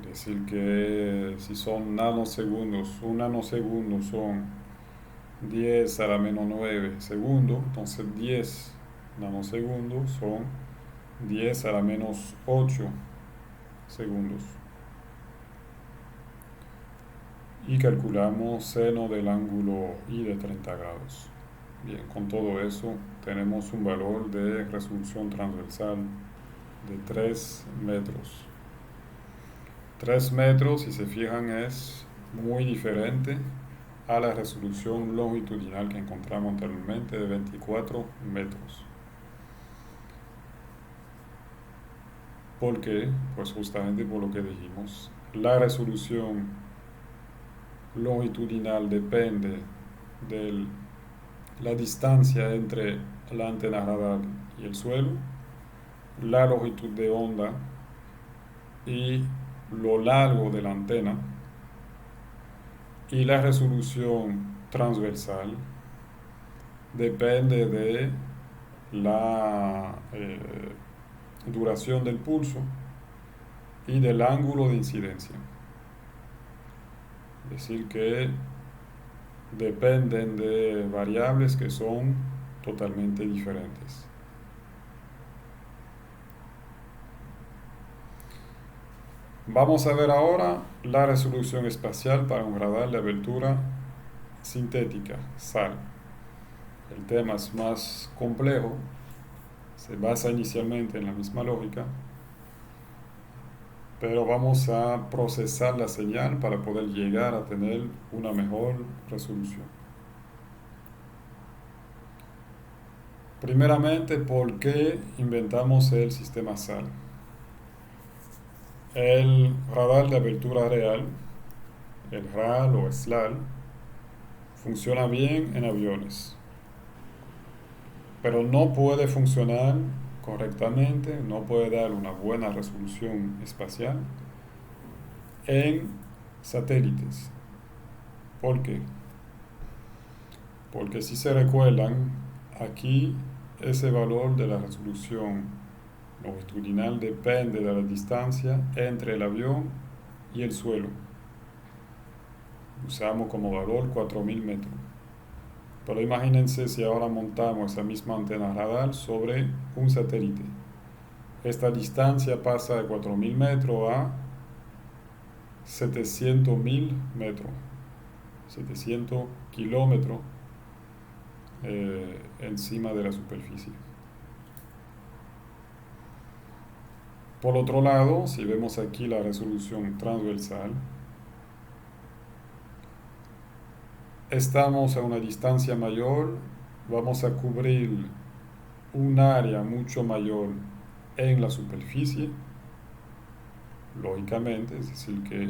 Es decir, que si son nanosegundos, un nanosegundo son 10 a la menos 9 segundos, entonces 10 nanosegundos son 10 a la menos 8 segundos. Y calculamos seno del ángulo I de 30 grados. Bien, con todo eso tenemos un valor de resolución transversal de 3 metros. 3 metros, si se fijan, es muy diferente a la resolución longitudinal que encontramos anteriormente de 24 metros. ¿Por qué? Pues justamente por lo que dijimos. La resolución longitudinal depende de la distancia entre la antena radar y el suelo, la longitud de onda y lo largo de la antena, y la resolución transversal depende de la duración del pulso y del ángulo de incidencia. Es decir, que dependen de variables que son totalmente diferentes. Vamos a ver ahora la resolución espacial para un radar de abertura sintética, SAR. El tema es más complejo, se basa inicialmente en la misma lógica, pero vamos a procesar la señal para poder llegar a tener una mejor resolución. Primeramente, ¿por qué inventamos el sistema SAR? El radar de abertura real, el RAL o SLAL, funciona bien en aviones, pero no puede funcionar correctamente, no puede dar una buena resolución espacial en satélites. ¿Por qué? Porque si se recuerdan, aquí ese valor de la resolución longitudinal depende de la distancia entre el avión y el suelo. Usamos como valor 4000 metros. Pero imagínense si ahora montamos esa misma antena radar sobre un satélite. Esta distancia pasa de 4000 metros a 700.000 metros, 700 kilómetros encima de la superficie. Por otro lado, si vemos aquí la resolución transversal, estamos a una distancia mayor, vamos a cubrir un área mucho mayor en la superficie, lógicamente, es decir, que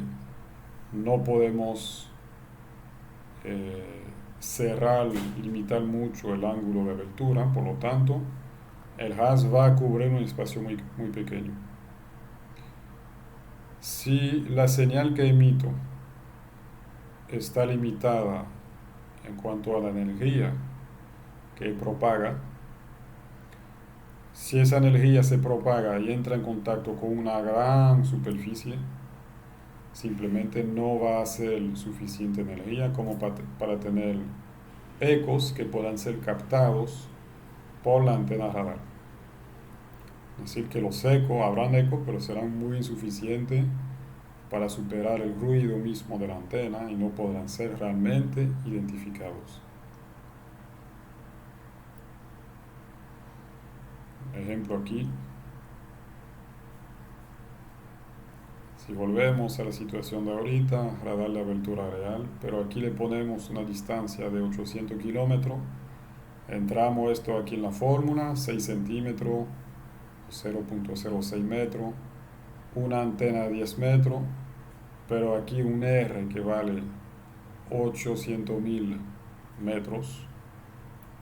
no podemos cerrar, limitar mucho el ángulo de abertura, por lo tanto, el haz va a cubrir un espacio muy, muy pequeño. Si la señal que emito está limitada en cuanto a la energía que propaga, si esa energía se propaga y entra en contacto con una gran superficie, simplemente no va a ser suficiente energía como para tener ecos que puedan ser captados por la antena radar. Es decir, que los ecos, habrán ecos, pero serán muy insuficientes para superar el ruido mismo de la antena y no podrán ser realmente identificados. Ejemplo aquí, si volvemos a la situación de ahorita, radar de abertura real, pero aquí le ponemos una distancia de 800 kilómetros, entramos esto aquí en la fórmula, 6 centímetros, 0.06 metros, una antena de 10 metros, pero aquí un R que vale 800.000 metros,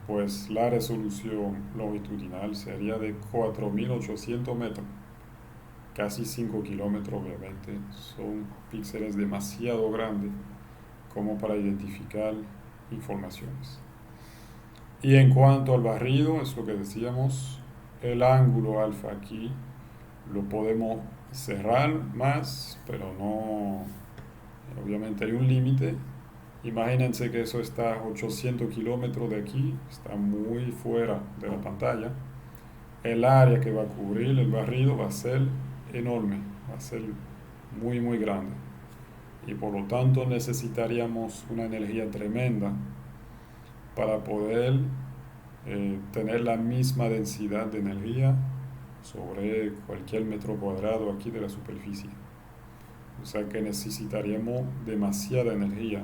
pues la resolución longitudinal sería de 4.800 metros, casi 5 kilómetros. Obviamente son píxeles demasiado grandes como para identificar informaciones. Y en cuanto al barrido, es lo que decíamos, el ángulo alfa aquí lo podemos cerrar más, pero no, obviamente hay un límite. Imagínense que eso está a 800 kilómetros de aquí, está muy fuera de la pantalla. El área que va a cubrir el barrido va a ser enorme, va a ser muy muy grande. Y por lo tanto necesitaríamos una energía tremenda para poder tener la misma densidad de energía sobre cualquier metro cuadrado aquí de la superficie. O sea que necesitaríamos demasiada energía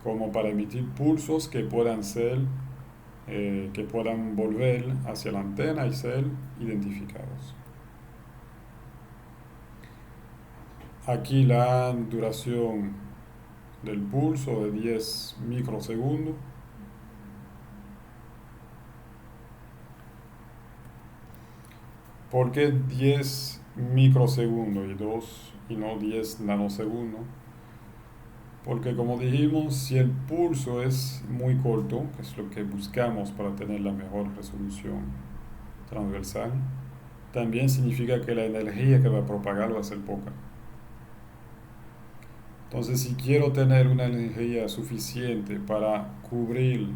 como para emitir pulsos que puedan ser, que puedan volver hacia la antena y ser identificados. Aquí la duración del pulso de 10 microsegundos. ¿Por qué 10 microsegundos y no 10 nanosegundos? Porque como dijimos, si el pulso es muy corto, que es lo que buscamos para tener la mejor resolución transversal, también significa que la energía que va a propagar va a ser poca. Entonces, si quiero tener una energía suficiente para cubrir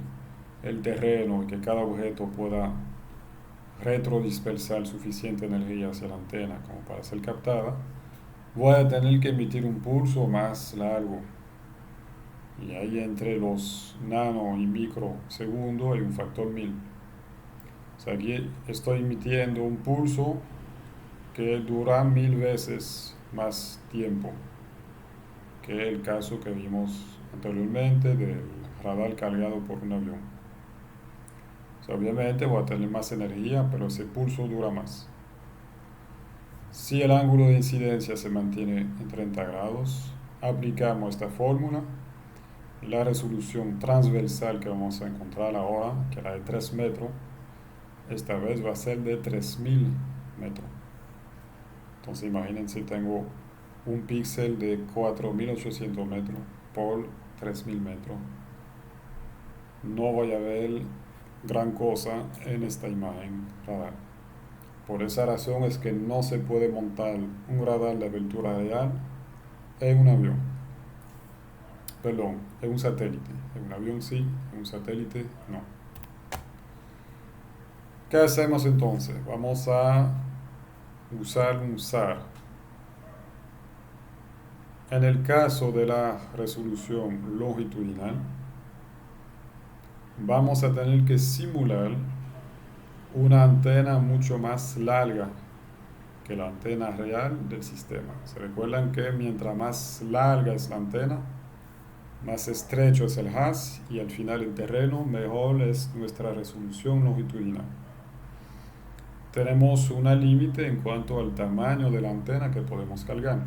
el terreno y que cada objeto pueda retrodispersar suficiente energía hacia la antena como para ser captada, voy a tener que emitir un pulso más largo. Y ahí entre los nano y microsegundos hay un factor 1000. O sea, aquí estoy emitiendo un pulso que dura 1000 veces más tiempo que el caso que vimos anteriormente del radar cargado por un avión. O sea, obviamente voy a tener más energía, pero ese pulso dura más. Si el ángulo de incidencia se mantiene en 30 grados, aplicamos esta fórmula. La resolución transversal que vamos a encontrar ahora, que era de 3 metros, esta vez va a ser de 3000 metros. Entonces imagínense, tengo un píxel de 4800 metros por 3000 metros. No voy a ver gran cosa en esta imagen radar. Por esa razón es que no se puede montar un radar de abertura real en un avión. Perdón, en un satélite. En un avión sí, en un satélite no. ¿Qué hacemos entonces? Vamos a usar un SAR. En el caso de la resolución longitudinal, vamos a tener que simular una antena mucho más larga que la antena real del sistema. ¿Se recuerdan que mientras más larga es la antena, más estrecho es el haz y al final el terreno, mejor es nuestra resolución longitudinal? Tenemos una límite en cuanto al tamaño de la antena que podemos cargar.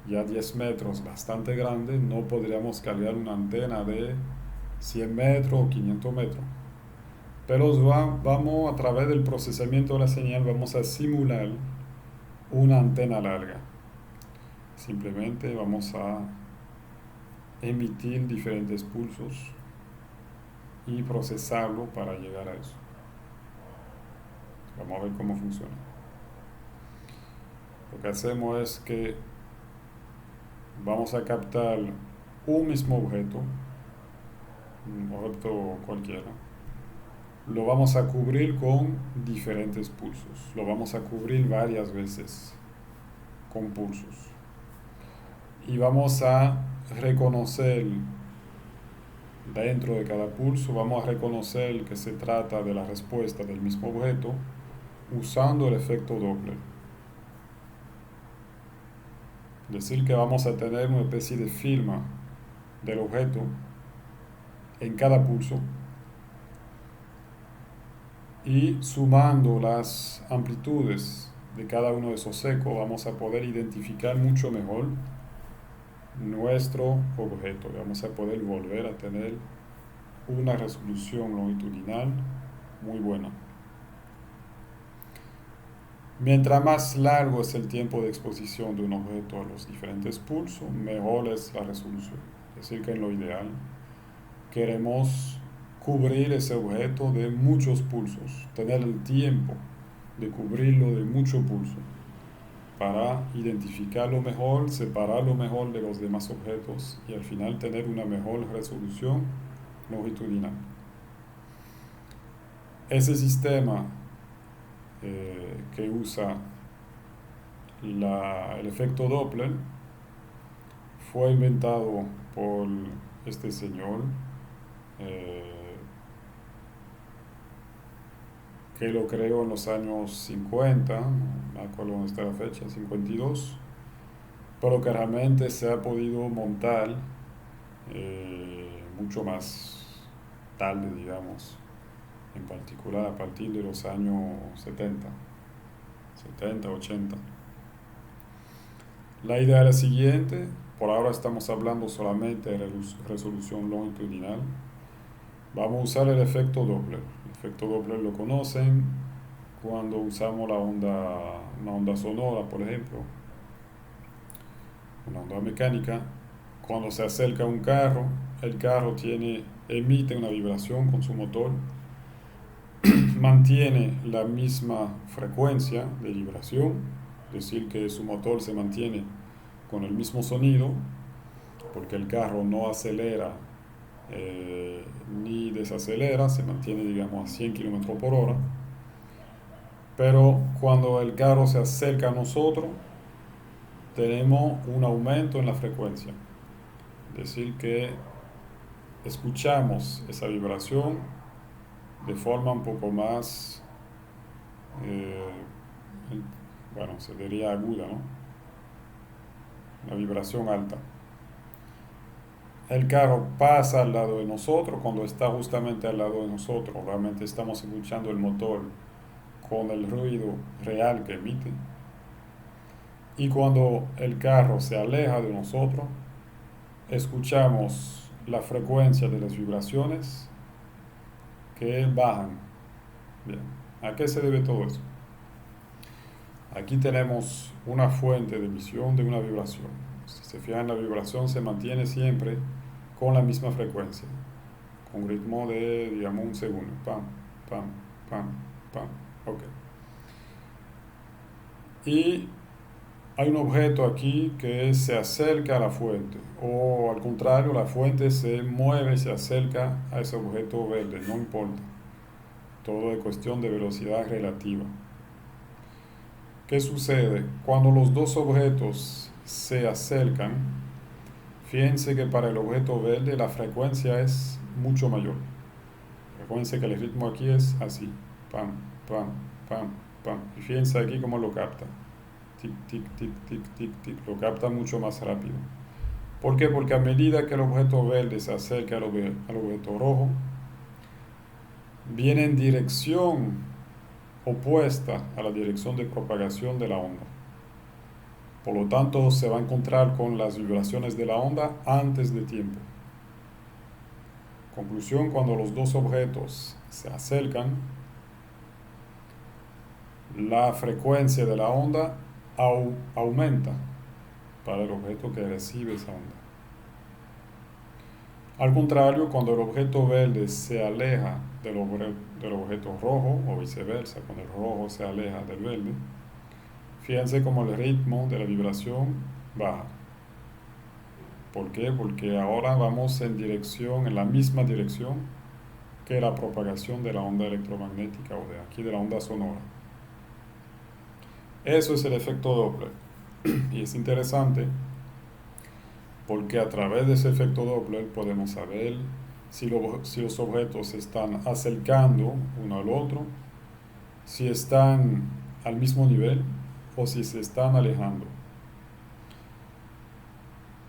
Ya 10 metros, bastante grande, no podríamos cargar una antena de 100 metros o 500 metros. Pero vamos a través del procesamiento de la señal, vamos a simular una antena larga. Simplemente vamos a emitir diferentes pulsos y procesarlo para llegar a eso. Vamos a ver cómo funciona. Lo que hacemos es que vamos a captar un mismo objeto, un objeto cualquiera. Lo vamos a cubrir con diferentes pulsos. Lo vamos a cubrir varias veces con pulsos. Y vamos a reconocer dentro de cada pulso, vamos a reconocer que se trata de la respuesta del mismo objeto usando el efecto Doppler. Es decir, que vamos a tener una especie de firma del objeto en cada pulso y sumando las amplitudes de cada uno de esos ecos vamos a poder identificar mucho mejor nuestro objeto. Vamos a poder volver a tener una resolución longitudinal muy buena. Mientras más largo es el tiempo de exposición de un objeto a los diferentes pulsos, mejor es la resolución. Es decir, que en lo ideal queremos cubrir ese objeto de muchos pulsos, tener el tiempo de cubrirlo de mucho pulso para identificarlo mejor, separarlo mejor de los demás objetos y al final tener una mejor resolución longitudinal. Ese sistema que usa el efecto Doppler fue inventado por este señor que lo creó en los años 50, no me acuerdo dónde está la fecha, 52, pero que realmente se ha podido montar mucho más tarde, digamos, en particular a partir de los años 70, 80. La idea es la siguiente: por ahora estamos hablando solamente de resolución longitudinal. Vamos a usar el efecto Doppler. El efecto Doppler lo conocen cuando usamos una onda sonora, por ejemplo, una onda mecánica. Cuando se acerca un carro, el carro emite una vibración con su motor, mantiene la misma frecuencia de vibración, es decir, que su motor se mantiene con el mismo sonido, porque el carro no acelera ni desacelera, se mantiene, digamos, a 100 km por hora. Pero cuando el carro se acerca a nosotros, tenemos un aumento en la frecuencia, es decir, que escuchamos esa vibración de forma un poco más, bueno, se diría aguda, ¿no? Una vibración alta. El carro pasa al lado de nosotros. Cuando está justamente al lado de nosotros, realmente estamos escuchando el motor con el ruido real que emite. Y cuando el carro se aleja de nosotros, escuchamos la frecuencia de las vibraciones que bajan. Bien, ¿a qué se debe todo eso? Aquí tenemos una fuente de emisión de una vibración. Si se fijan, la vibración se mantiene siempre con la misma frecuencia, con un ritmo de, digamos, un segundo. Pam, pam, pam, pam. Ok. Y hay un objeto aquí que se acerca a la fuente, o al contrario, la fuente se mueve y se acerca a ese objeto verde, no importa. Todo es cuestión de velocidad relativa. ¿Qué sucede? Cuando los dos objetos se acercan, fíjense que para el objeto verde la frecuencia es mucho mayor. Recuerden que el ritmo aquí es así, pam, pam, pam, pam. Y fíjense aquí cómo lo capta. Tic, tic, tic, tic, tic, tic. Lo capta mucho más rápido. ¿Por qué? Porque a medida que el objeto verde se acerca al objeto rojo, viene en dirección opuesta a la dirección de propagación de la onda. Por lo tanto, se va a encontrar con las vibraciones de la onda antes de tiempo. Conclusión: cuando los dos objetos se acercan, la frecuencia de la onda aumenta para el objeto que recibe esa onda. Al contrario, cuando el objeto verde se aleja del objeto rojo, o viceversa, cuando el rojo se aleja del verde, fíjense cómo el ritmo de la vibración baja. ¿Por qué? Porque ahora vamos en la misma dirección que la propagación de la onda electromagnética, o de aquí de la onda sonora. Eso es el efecto Doppler. Y es interesante porque a través de ese efecto Doppler podemos saber si los objetos se están acercando uno al otro, si están al mismo nivel o si se están alejando.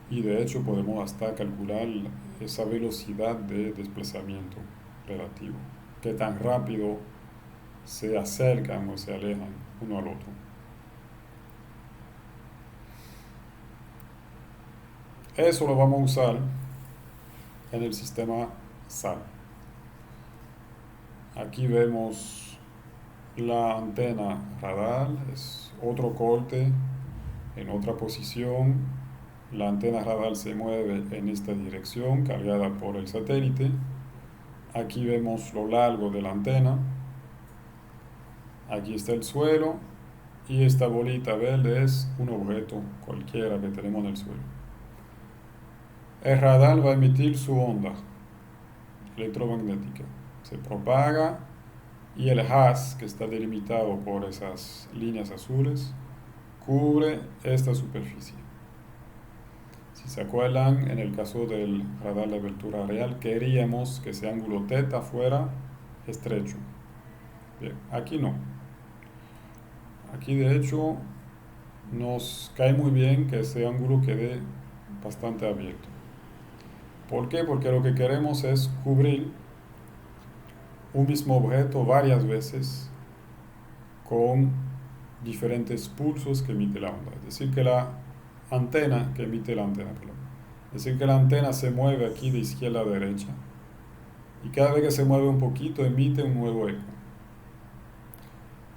Y de hecho podemos hasta calcular esa velocidad de desplazamiento relativo, qué tan rápido se acercan o se alejan uno al otro. Eso lo vamos a usar en el sistema SAR. Aquí vemos la antena radar, es otro corte en otra posición. La antena radar se mueve en esta dirección, cargada por el satélite. Aquí vemos lo largo de la antena. Aquí está el suelo. Y esta bolita verde es un objeto cualquiera que tenemos en el suelo. El radar va a emitir su onda electromagnética. Se propaga y el haz, que está delimitado por esas líneas azules, cubre esta superficie. Si se acuerdan, en el caso del radar de abertura real, queríamos que ese ángulo θ fuera estrecho. Bien, aquí no. Aquí de hecho nos cae muy bien que ese ángulo quede bastante abierto. ¿Por qué? Porque lo que queremos es cubrir un mismo objeto varias veces con diferentes pulsos que emite la onda. Es decir, que la antena, que emite la antena, perdón. Es decir, que la antena se mueve aquí de izquierda a derecha y cada vez que se mueve un poquito emite un nuevo eco.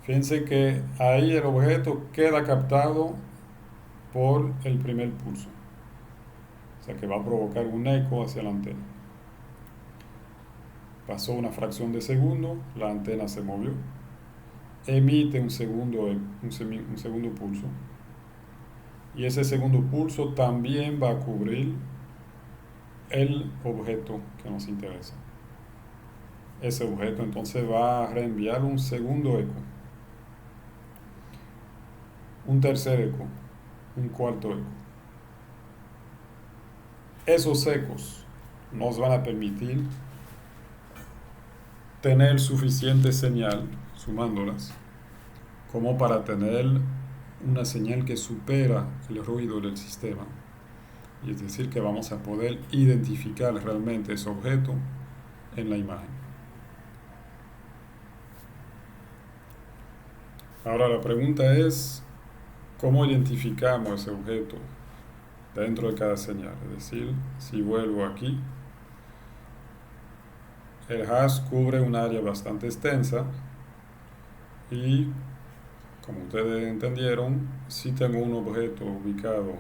Fíjense que ahí el objeto queda captado por el primer pulso. O sea que va a provocar un eco hacia la antena. Pasó una fracción de segundo, la antena se movió, emite un segundo pulso. Y ese segundo pulso también va a cubrir el objeto que nos interesa. Ese objeto entonces va a reenviar un segundo eco, un tercer eco, un cuarto eco. Esos ecos nos van a permitir tener suficiente señal, sumándolas, como para tener una señal que supera el ruido del sistema. Y es decir, que vamos a poder identificar realmente ese objeto en la imagen. Ahora la pregunta es, ¿cómo identificamos ese objeto dentro de cada señal? Es decir, si vuelvo aquí, el haz cubre un área bastante extensa y, como ustedes entendieron, si tengo un objeto ubicado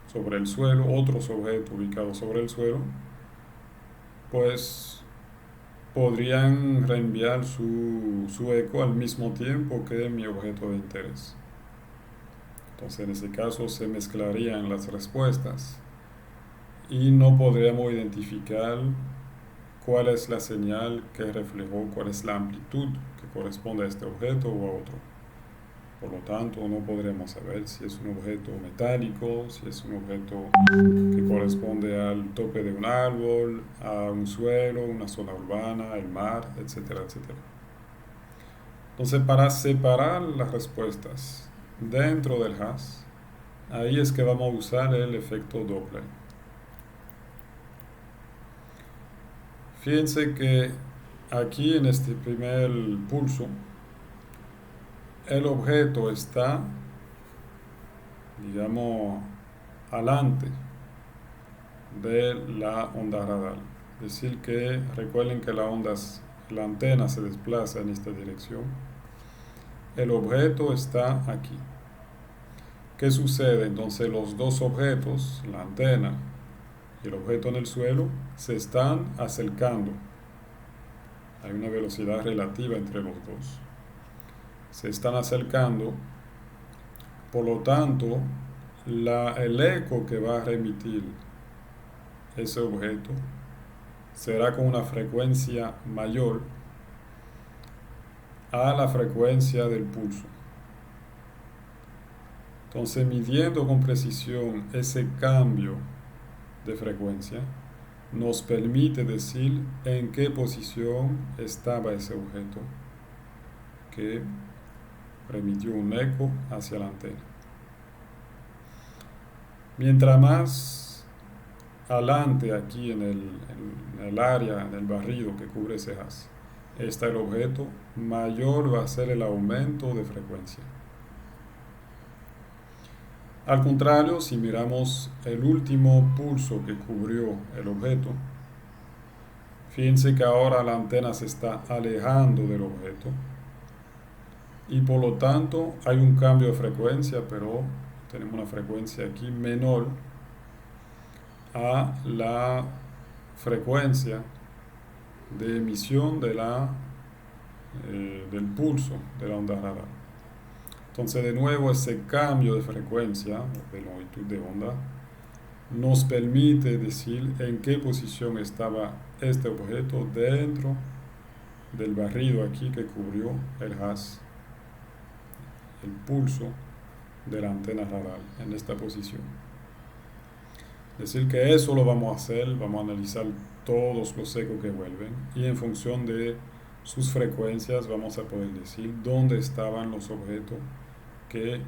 sobre el suelo, otros objetos ubicados sobre el suelo, pues podrían reenviar su eco al mismo tiempo que mi objeto de interés. Entonces en ese caso se mezclarían las respuestas y no podríamos identificar cuál es la señal que reflejó, cuál es la amplitud que corresponde a este objeto o a otro. Por lo tanto, no podremos saber si es un objeto metálico, si es un objeto que corresponde al tope de un árbol, a un suelo, una zona urbana, el mar, etcétera, etcétera. Entonces, para separar las respuestas dentro del haz, ahí es que vamos a usar el efecto Doppler. Fíjense que aquí en este primer pulso, el objeto está, digamos, alante de la onda radar. Es decir que recuerden que la antena se desplaza en esta dirección. El objeto está aquí. ¿Qué sucede? Entonces los dos objetos, la antena y el objeto en el suelo, se están acercando. Hay una velocidad relativa entre los dos. Se están acercando, por lo tanto, el eco que va a remitir ese objeto será con una frecuencia mayor a la frecuencia del pulso. Entonces, midiendo con precisión ese cambio de frecuencia, nos permite decir en qué posición estaba ese objeto que remitió un eco hacia la antena. Mientras más adelante aquí en el área, en el barrido que cubre ese haz, está el objeto, mayor va a ser el aumento de frecuencia. Al contrario, si miramos el último pulso que cubrió el objeto, fíjense que ahora la antena se está alejando del objeto y por lo tanto hay un cambio de frecuencia, pero tenemos una frecuencia aquí menor a la frecuencia de emisión del pulso de la onda radar. Entonces, de nuevo, ese cambio de frecuencia, de longitud de onda, nos permite decir en qué posición estaba este objeto dentro del barrido aquí que cubrió el haz, el pulso de la antena radar en esta posición. Es decir, que eso lo vamos a hacer, vamos a analizar todos los ecos que vuelven y en función de sus frecuencias vamos a poder decir dónde estaban los objetos que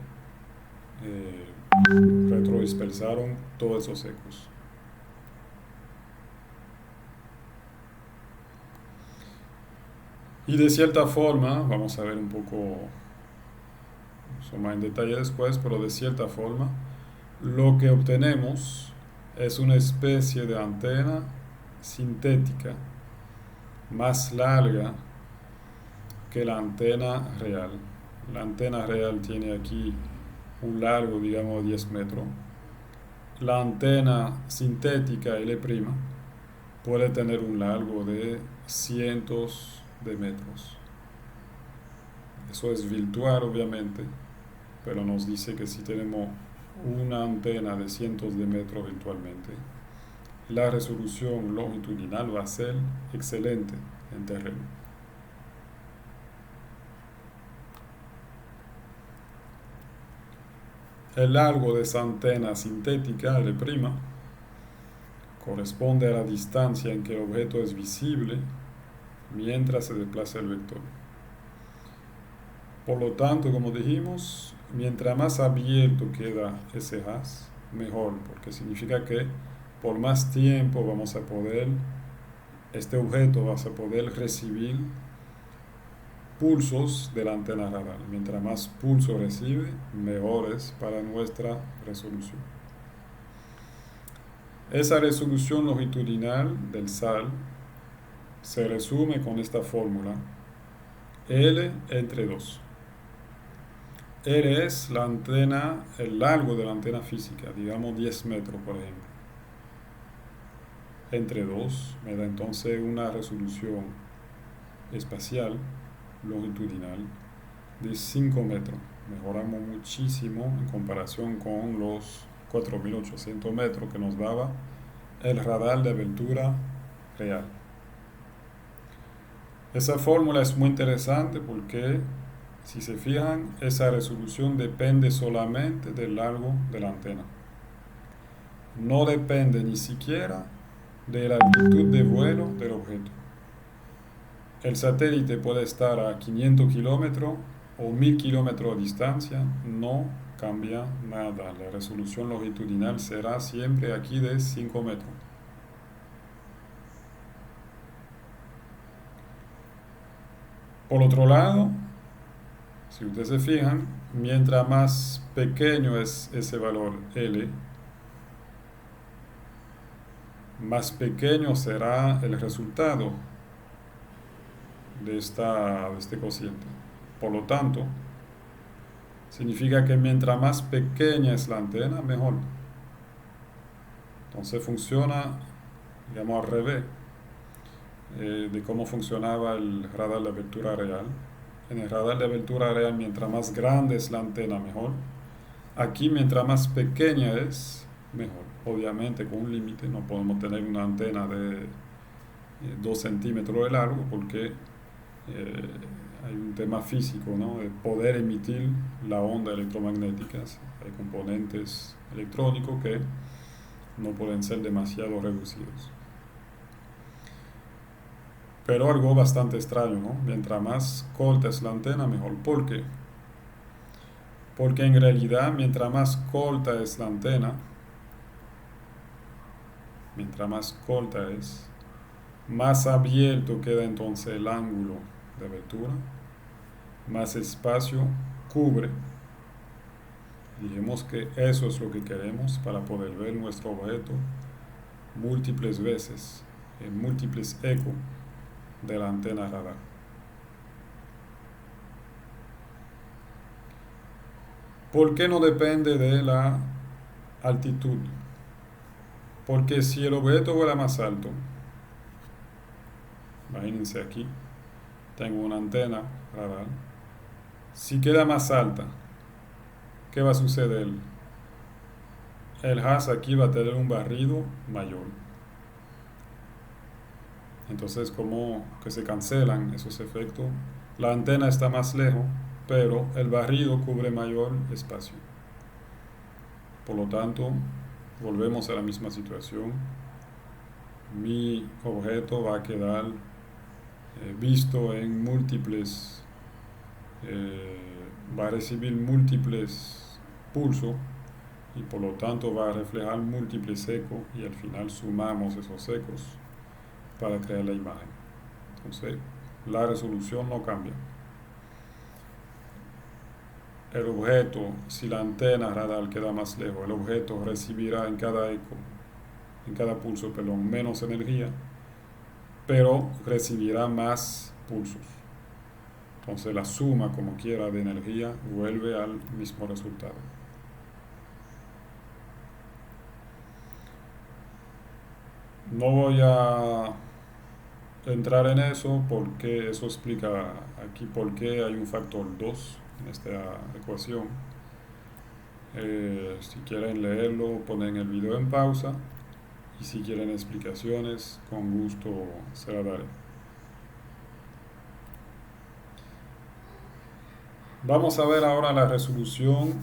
retrodispersaron todos esos ecos. Y de cierta forma, vamos a ver un poco eso más en detalle después, pero de cierta forma, lo que obtenemos es una especie de antena sintética más larga que la antena real. La antena real tiene aquí un largo, digamos, de 10 metros. La antena sintética L' puede tener un largo de cientos de metros. Eso es virtual, obviamente, pero nos dice que si tenemos una antena de cientos de metros virtualmente, la resolución longitudinal va a ser excelente en terreno. El largo de esa antena sintética L' corresponde a la distancia en que el objeto es visible mientras se desplaza el vector. Por lo tanto, como dijimos, mientras más abierto queda ese haz, mejor, porque significa que por más tiempo este objeto va a poder recibir pulsos de la antena radar. Mientras más pulso recibe, mejor es para nuestra resolución. Esa resolución longitudinal del SAL se resume con esta fórmula: L entre 2. L es la antena, el largo de la antena física, digamos 10 metros, por ejemplo. Entre 2 me da entonces una resolución espacial longitudinal de 5 metros. Mejoramos muchísimo en comparación con los 4.800 metros que nos daba el radar de abertura real. Esa fórmula es muy interesante porque, si se fijan, esa resolución depende solamente del largo de la antena. No depende ni siquiera de la altitud de vuelo del objeto. El satélite puede estar a 500 kilómetros o 1000 kilómetros de distancia, no cambia nada. La resolución longitudinal será siempre aquí de 5 metros. Por otro lado, si ustedes se fijan, mientras más pequeño es ese valor L, más pequeño será el resultado de este cociente. Por lo tanto, significa que mientras más pequeña es la antena, mejor. Entonces funciona, digamos, al revés de cómo funcionaba el radar de abertura real. En el radar de abertura real, mientras más grande es la antena, mejor. Aquí, mientras más pequeña es, mejor. Obviamente, con un límite, no podemos tener una antena de 2 centímetros de largo porque hay un tema físico, ¿no? De poder emitir la onda electromagnética. Hay componentes electrónicos que no pueden ser demasiado reducidos. Pero algo bastante extraño, ¿no? Mientras más corta es la antena, mejor. ¿Por qué? Porque en realidad, mientras más corta es la antena, mientras más corta es, más abierto queda entonces el ángulo de abertura, más espacio cubre. Dijimos que eso es lo que queremos para poder ver nuestro objeto múltiples veces, en múltiples ecos de la antena radar. ¿Por qué no depende de la altitud? Porque si el objeto vuela más alto, Imagínense aquí, tengo una antena radar. Si queda más alta, ¿qué va a suceder? El haz aquí va a tener un barrido mayor. Entonces, como que se cancelan esos efectos, la antena está más lejos, pero el barrido cubre mayor espacio. Por lo tanto, volvemos a la misma situación. Mi objeto va a quedar visto en múltiples, va a recibir múltiples pulsos y por lo tanto va a reflejar múltiples ecos y al final sumamos esos ecos para crear la imagen. Entonces, la resolución no cambia. El objeto, si la antena radar queda más lejos, el objeto recibirá en cada eco, en cada pulso, perdón, menos energía, pero recibirá más pulsos. Entonces la suma, como quiera, de energía vuelve al mismo resultado. No voy a entrar en eso porque eso explica aquí por qué hay un factor 2 en esta ecuación. Si quieren leerlo, ponen el video en pausa y si quieren explicaciones, con gusto se la daré. Vamos a ver ahora la resolución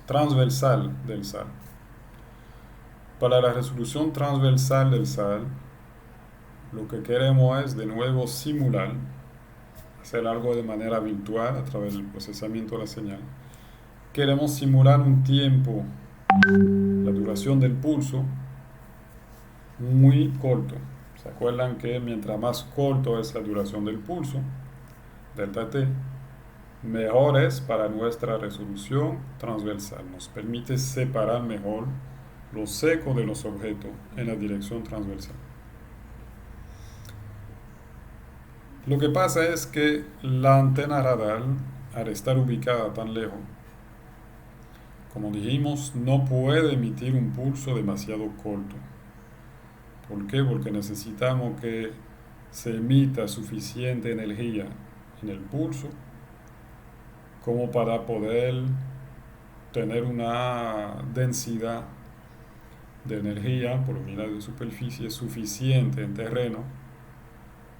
transversal del SAR. Para la resolución transversal del SAR, lo que queremos es de nuevo simular, hacer algo de manera virtual a través del procesamiento de la señal. Queremos simular un tiempo, la duración del pulso, muy corto. ¿Se acuerdan que mientras más corto es la duración del pulso, delta t, mejor es para nuestra resolución transversal? Nos permite separar mejor los ecos de los objetos en la dirección transversal. Lo que pasa es que la antena radar, al estar ubicada tan lejos, como dijimos, no puede emitir un pulso demasiado corto. ¿Por qué? Porque necesitamos que se emita suficiente energía en el pulso como para poder tener una densidad de energía por unidad de superficie suficiente en terreno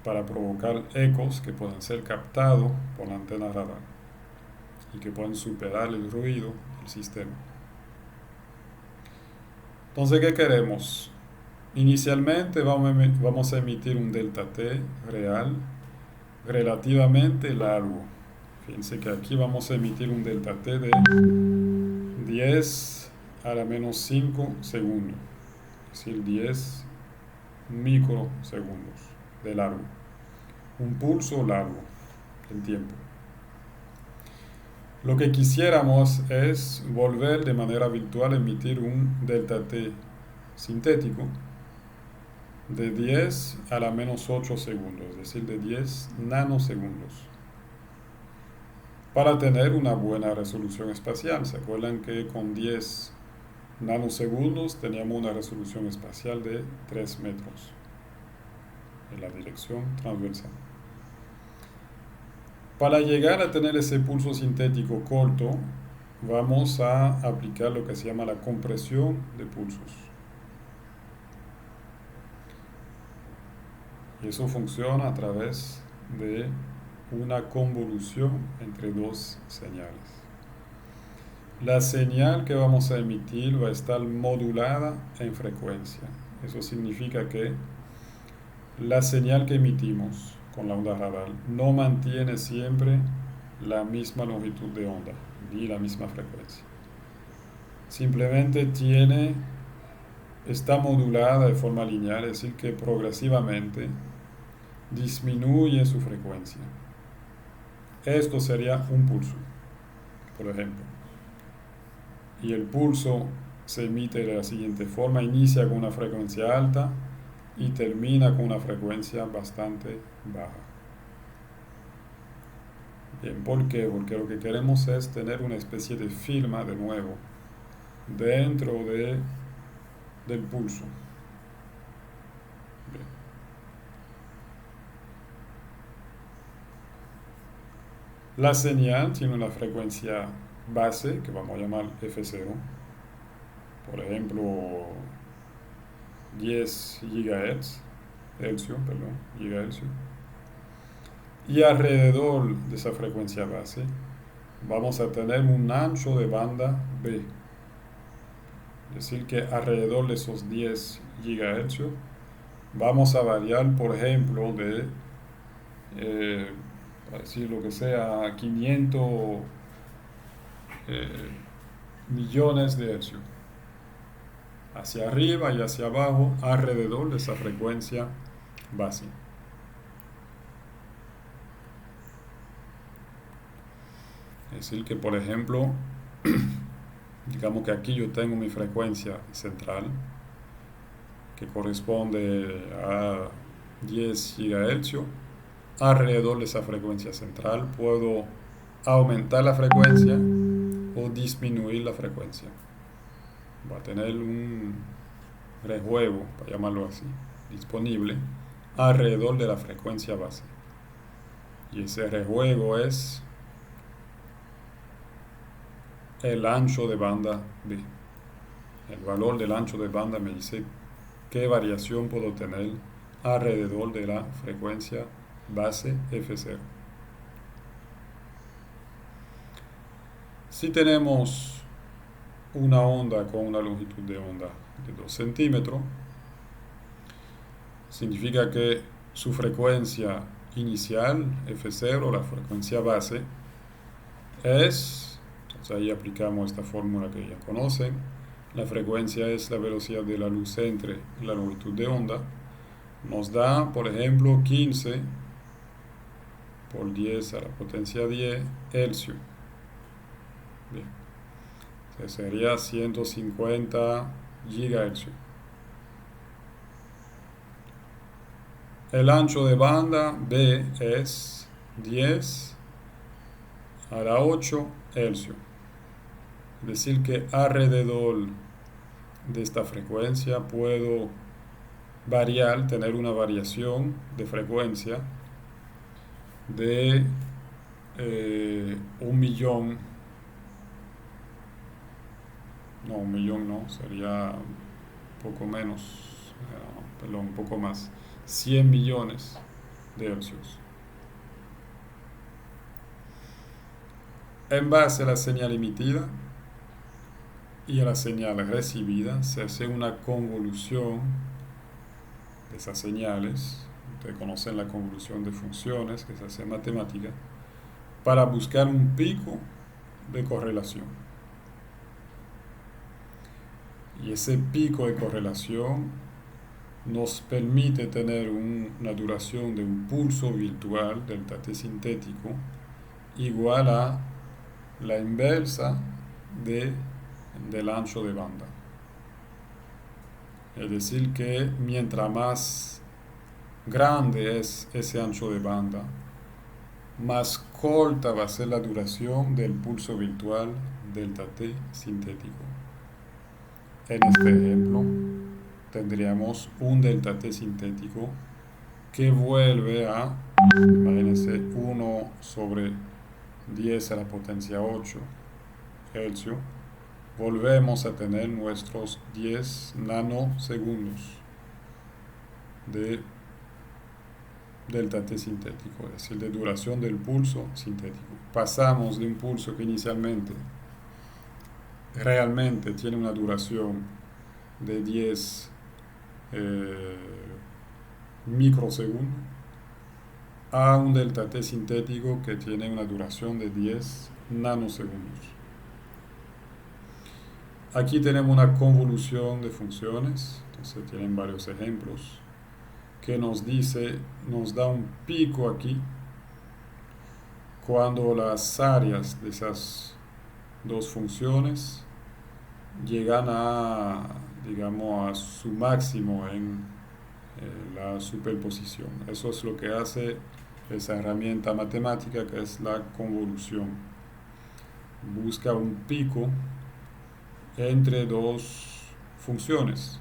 para provocar ecos que puedan ser captados por la antena radar y que puedan superar el ruido del sistema. Entonces, ¿qué queremos? Inicialmente vamos a emitir un delta t real relativamente largo. Fíjense que aquí vamos a emitir un delta t de 10 a la menos 5 segundos, es decir, 10 microsegundos de largo. Un pulso largo en tiempo. Lo que quisiéramos es volver de manera virtual a emitir un delta t sintético de 10 a la menos 8 segundos, es decir, de 10 nanosegundos, para tener una buena resolución espacial. ¿Se acuerdan que con 10 nanosegundos teníamos una resolución espacial de 3 metros en la dirección transversal? Para llegar a tener ese pulso sintético corto, vamos a aplicar lo que se llama la compresión de pulsos. Y eso funciona a través de una convolución entre dos señales. La señal que vamos a emitir va a estar modulada en frecuencia. Eso significa que la señal que emitimos con la onda radar no mantiene siempre la misma longitud de onda ni la misma frecuencia. Simplemente está modulada de forma lineal, es decir, que progresivamente disminuye su frecuencia. Esto sería un pulso, por ejemplo. Y el pulso se emite de la siguiente forma: inicia con una frecuencia alta y termina con una frecuencia bastante baja. Bien, ¿por qué? Porque lo que queremos es tener una especie de firma de nuevo dentro del pulso. Bien. La señal tiene una frecuencia base que vamos a llamar F0, por ejemplo 10 GHz, gigahercio, y alrededor de esa frecuencia base vamos a tener un ancho de banda B, es decir que alrededor de esos 10 GHz vamos a variar, por ejemplo, de, para decir lo que sea, 500 eh, millones de hercios, hacia arriba y hacia abajo, alrededor de esa frecuencia base. Es decir que, por ejemplo, digamos que aquí yo tengo mi frecuencia central, que corresponde a 10 GHz. Alrededor de esa frecuencia central puedo aumentar la frecuencia o disminuir la frecuencia. Va a tener un rejuego, para llamarlo así, disponible alrededor de la frecuencia base. Y ese rejuego es el ancho de banda B. El valor del ancho de banda me dice qué variación puedo tener alrededor de la frecuencia base F0. Si tenemos una onda con una longitud de onda de 2 centímetros, significa que su frecuencia inicial, F0, la frecuencia base, es, entonces ahí aplicamos esta fórmula que ya conocen, la frecuencia es la velocidad de la luz entre la longitud de onda, nos da, por ejemplo, 15 por 10 a la potencia 10 hercios. Bien. Sería 150 gigahercios. El ancho de banda B es 10 a la 8 hercios. Es decir que alrededor de esta frecuencia puedo variar, tener una variación de frecuencia de 1.000.000, no, 1.000.000 no, sería un poco menos, perdón, un poco más, 100 millones de hercios. En base a la señal emitida y a la señal recibida se hace una convolución de esas señales. Ustedes conocen la convolución de funciones que se hace en matemática para buscar un pico de correlación. Y ese pico de correlación nos permite tener una duración de un pulso virtual delta t sintético igual a la inversa del ancho de banda. Es decir que mientras más grande es ese ancho de banda, más corta va a ser la duración del pulso virtual delta t sintético. En este ejemplo tendríamos un delta t sintético que vuelve a, imagínense, 1 sobre 10 a la potencia 8 hercios. Volvemos a tener nuestros 10 nanosegundos de delta t sintético, es decir, de duración del pulso sintético. Pasamos de un pulso que inicialmente realmente tiene una duración de 10 microsegundos a un delta t sintético que tiene una duración de 10 nanosegundos. Aquí tenemos una convolución de funciones, entonces tienen varios ejemplos que nos da un pico aquí cuando las áreas de esas dos funciones llegan a, digamos, a su máximo en la superposición. Eso es lo que hace esa herramienta matemática que es la convolución. Busca un pico entre dos funciones.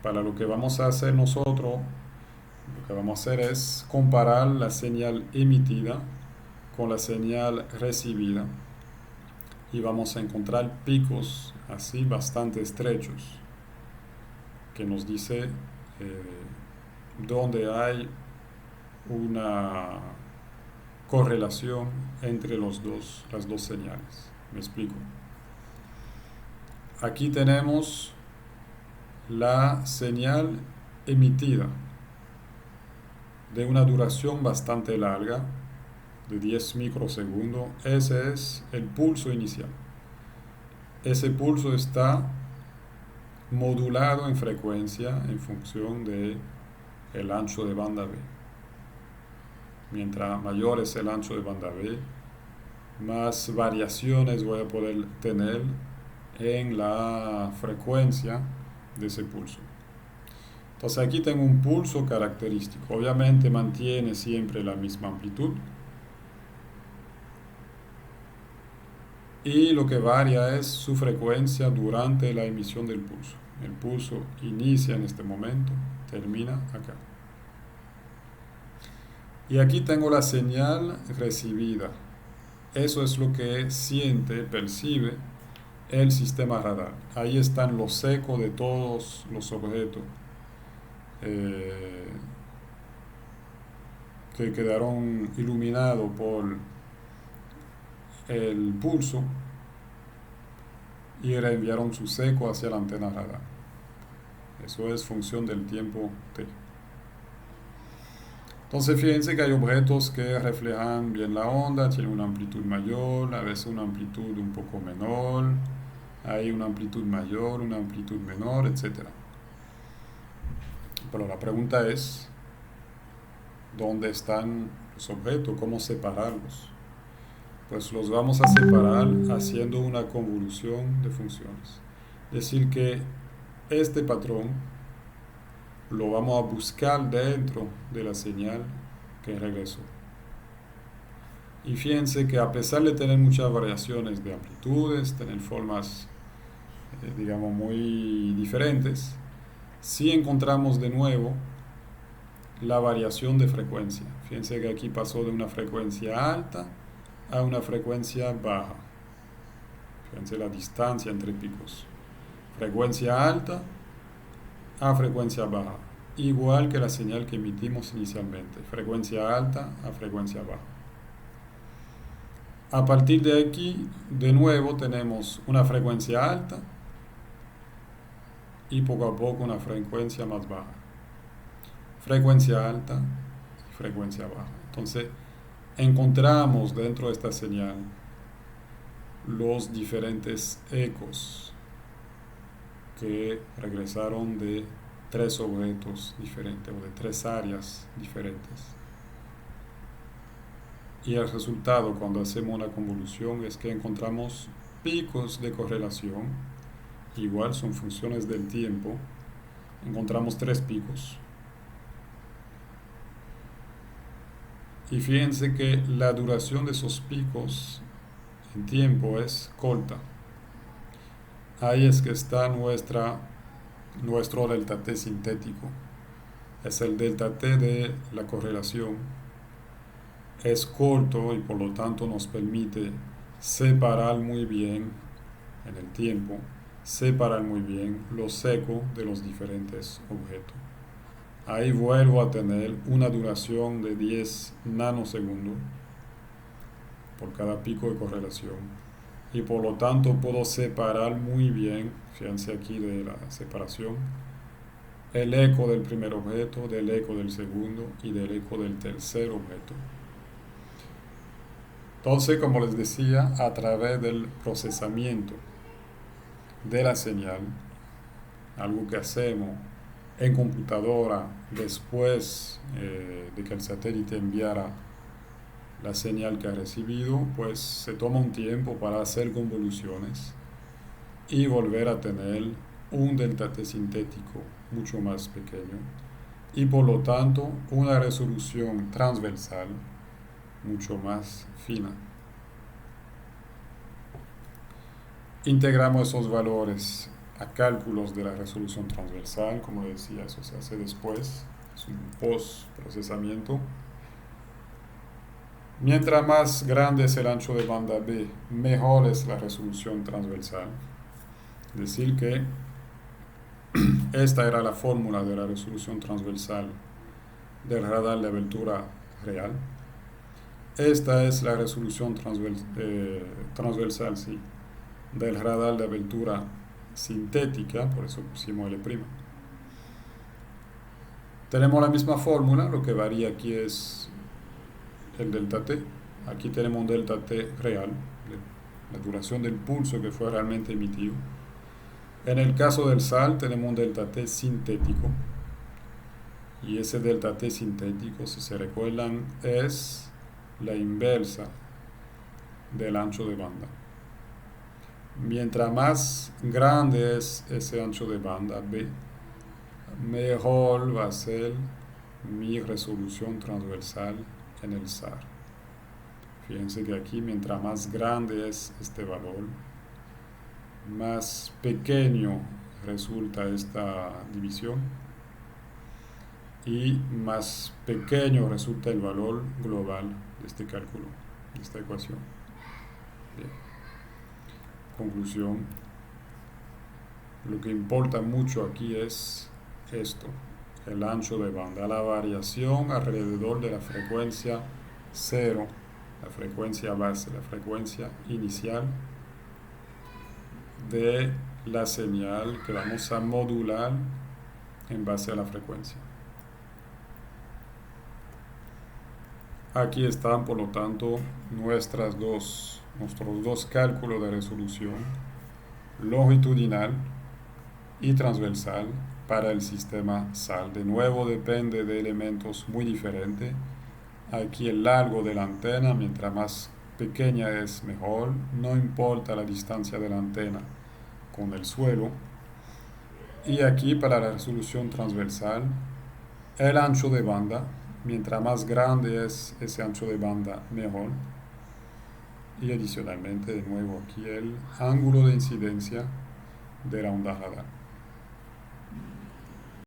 Para lo que vamos a hacer nosotros, lo que vamos a hacer es comparar la señal emitida con la señal recibida y vamos a encontrar picos así bastante estrechos que nos dice donde hay una correlación entre las dos señales. Me explico. Aquí tenemos la señal emitida de una duración bastante larga, de 10 microsegundos. Ese es el pulso inicial. Ese pulso está modulado en frecuencia en función de el ancho de banda B. Mientras mayor es el ancho de banda B, más variaciones voy a poder tener en la frecuencia de ese pulso. Entonces aquí tengo un pulso característico. Obviamente mantiene siempre la misma amplitud. Y lo que varía es su frecuencia durante la emisión del pulso. El pulso inicia en este momento, termina acá. Y aquí tengo la señal recibida. Eso es lo que siente, percibe el sistema radar. Ahí están los ecos de todos los objetos que quedaron iluminados por el pulso y reenviaron su eco hacia la antena radar. Eso es función del tiempo t. Entonces fíjense que hay objetos que reflejan bien la onda, tienen una amplitud mayor, a veces una amplitud un poco menor, hay una amplitud mayor, una amplitud menor, etc. Pero la pregunta es, ¿dónde están los objetos? ¿Cómo separarlos? Pues los vamos a separar haciendo una convolución de funciones. Es decir que este patrón lo vamos a buscar dentro de la señal que regresó. Y fíjense que a pesar de tener muchas variaciones de amplitudes, tener formas, digamos, muy diferentes, sí encontramos de nuevo la variación de frecuencia. Fíjense que aquí pasó de una frecuencia alta a una frecuencia baja. Fíjense la distancia entre picos. Frecuencia alta a frecuencia baja, igual que la señal que emitimos inicialmente, frecuencia alta a frecuencia baja. A partir de aquí, de nuevo, tenemos una frecuencia alta y poco a poco una frecuencia más baja. Frecuencia alta y frecuencia baja. Entonces, encontramos dentro de esta señal los diferentes ecos que regresaron de tres objetos diferentes o de tres áreas diferentes. Y el resultado cuando hacemos una convolución es que encontramos picos de correlación, igual son funciones del tiempo, encontramos tres picos. Y fíjense que la duración de esos picos en tiempo es corta. Ahí es que está nuestro delta T sintético. Es el delta T de la correlación. Es corto y por lo tanto nos permite separar muy bien en el tiempo, separar muy bien los ecos de los diferentes objetos. Ahí vuelvo a tener una duración de 10 nanosegundos por cada pico de correlación. Y por lo tanto puedo separar muy bien, fíjense aquí de la separación, el eco del primer objeto, del eco del segundo y del eco del tercer objeto. Entonces, como les decía, a través del procesamiento de la señal, algo que hacemos en computadora después de que el satélite enviara la señal que ha recibido, pues se toma un tiempo para hacer convoluciones y volver a tener un delta T sintético mucho más pequeño y por lo tanto una resolución transversal mucho más fina. Integramos esos valores a cálculos de la resolución transversal, como decía, eso se hace después, es un post procesamiento. Mientras más grande es el ancho de banda B, mejor es la resolución transversal. Es decir que esta era la fórmula de la resolución transversal del radar de abertura real. Esta es la resolución transversal, sí, del radar de abertura sintética, por eso pusimos L'. Tenemos la misma fórmula, lo que varía aquí es el delta t. Aquí tenemos un delta t real, la duración del pulso que fue realmente emitido. En el caso del sal tenemos un delta t sintético, y ese delta t sintético, si se recuerdan, es la inversa del ancho de banda. Mientras más grande es ese ancho de banda B, mejor va a ser mi resolución transversal en el SAR. Fíjense que aquí, mientras más grande es este valor, más pequeño resulta esta división y más pequeño resulta el valor global de este cálculo, de esta ecuación. Bien. Conclusión: lo que importa mucho aquí es esto, el ancho de banda, la variación alrededor de la frecuencia cero, la frecuencia base, la frecuencia inicial de la señal que vamos a modular en base a la frecuencia. Aquí están, por lo tanto, nuestros dos cálculos de resolución longitudinal y transversal para el sistema SAL. De nuevo, depende de elementos muy diferentes. Aquí el largo de la antena, mientras más pequeña es mejor, no importa la distancia de la antena con el suelo. Y aquí, para la resolución transversal, el ancho de banda, mientras más grande es ese ancho de banda, mejor. Y adicionalmente, de nuevo, aquí el ángulo de incidencia de la onda radar.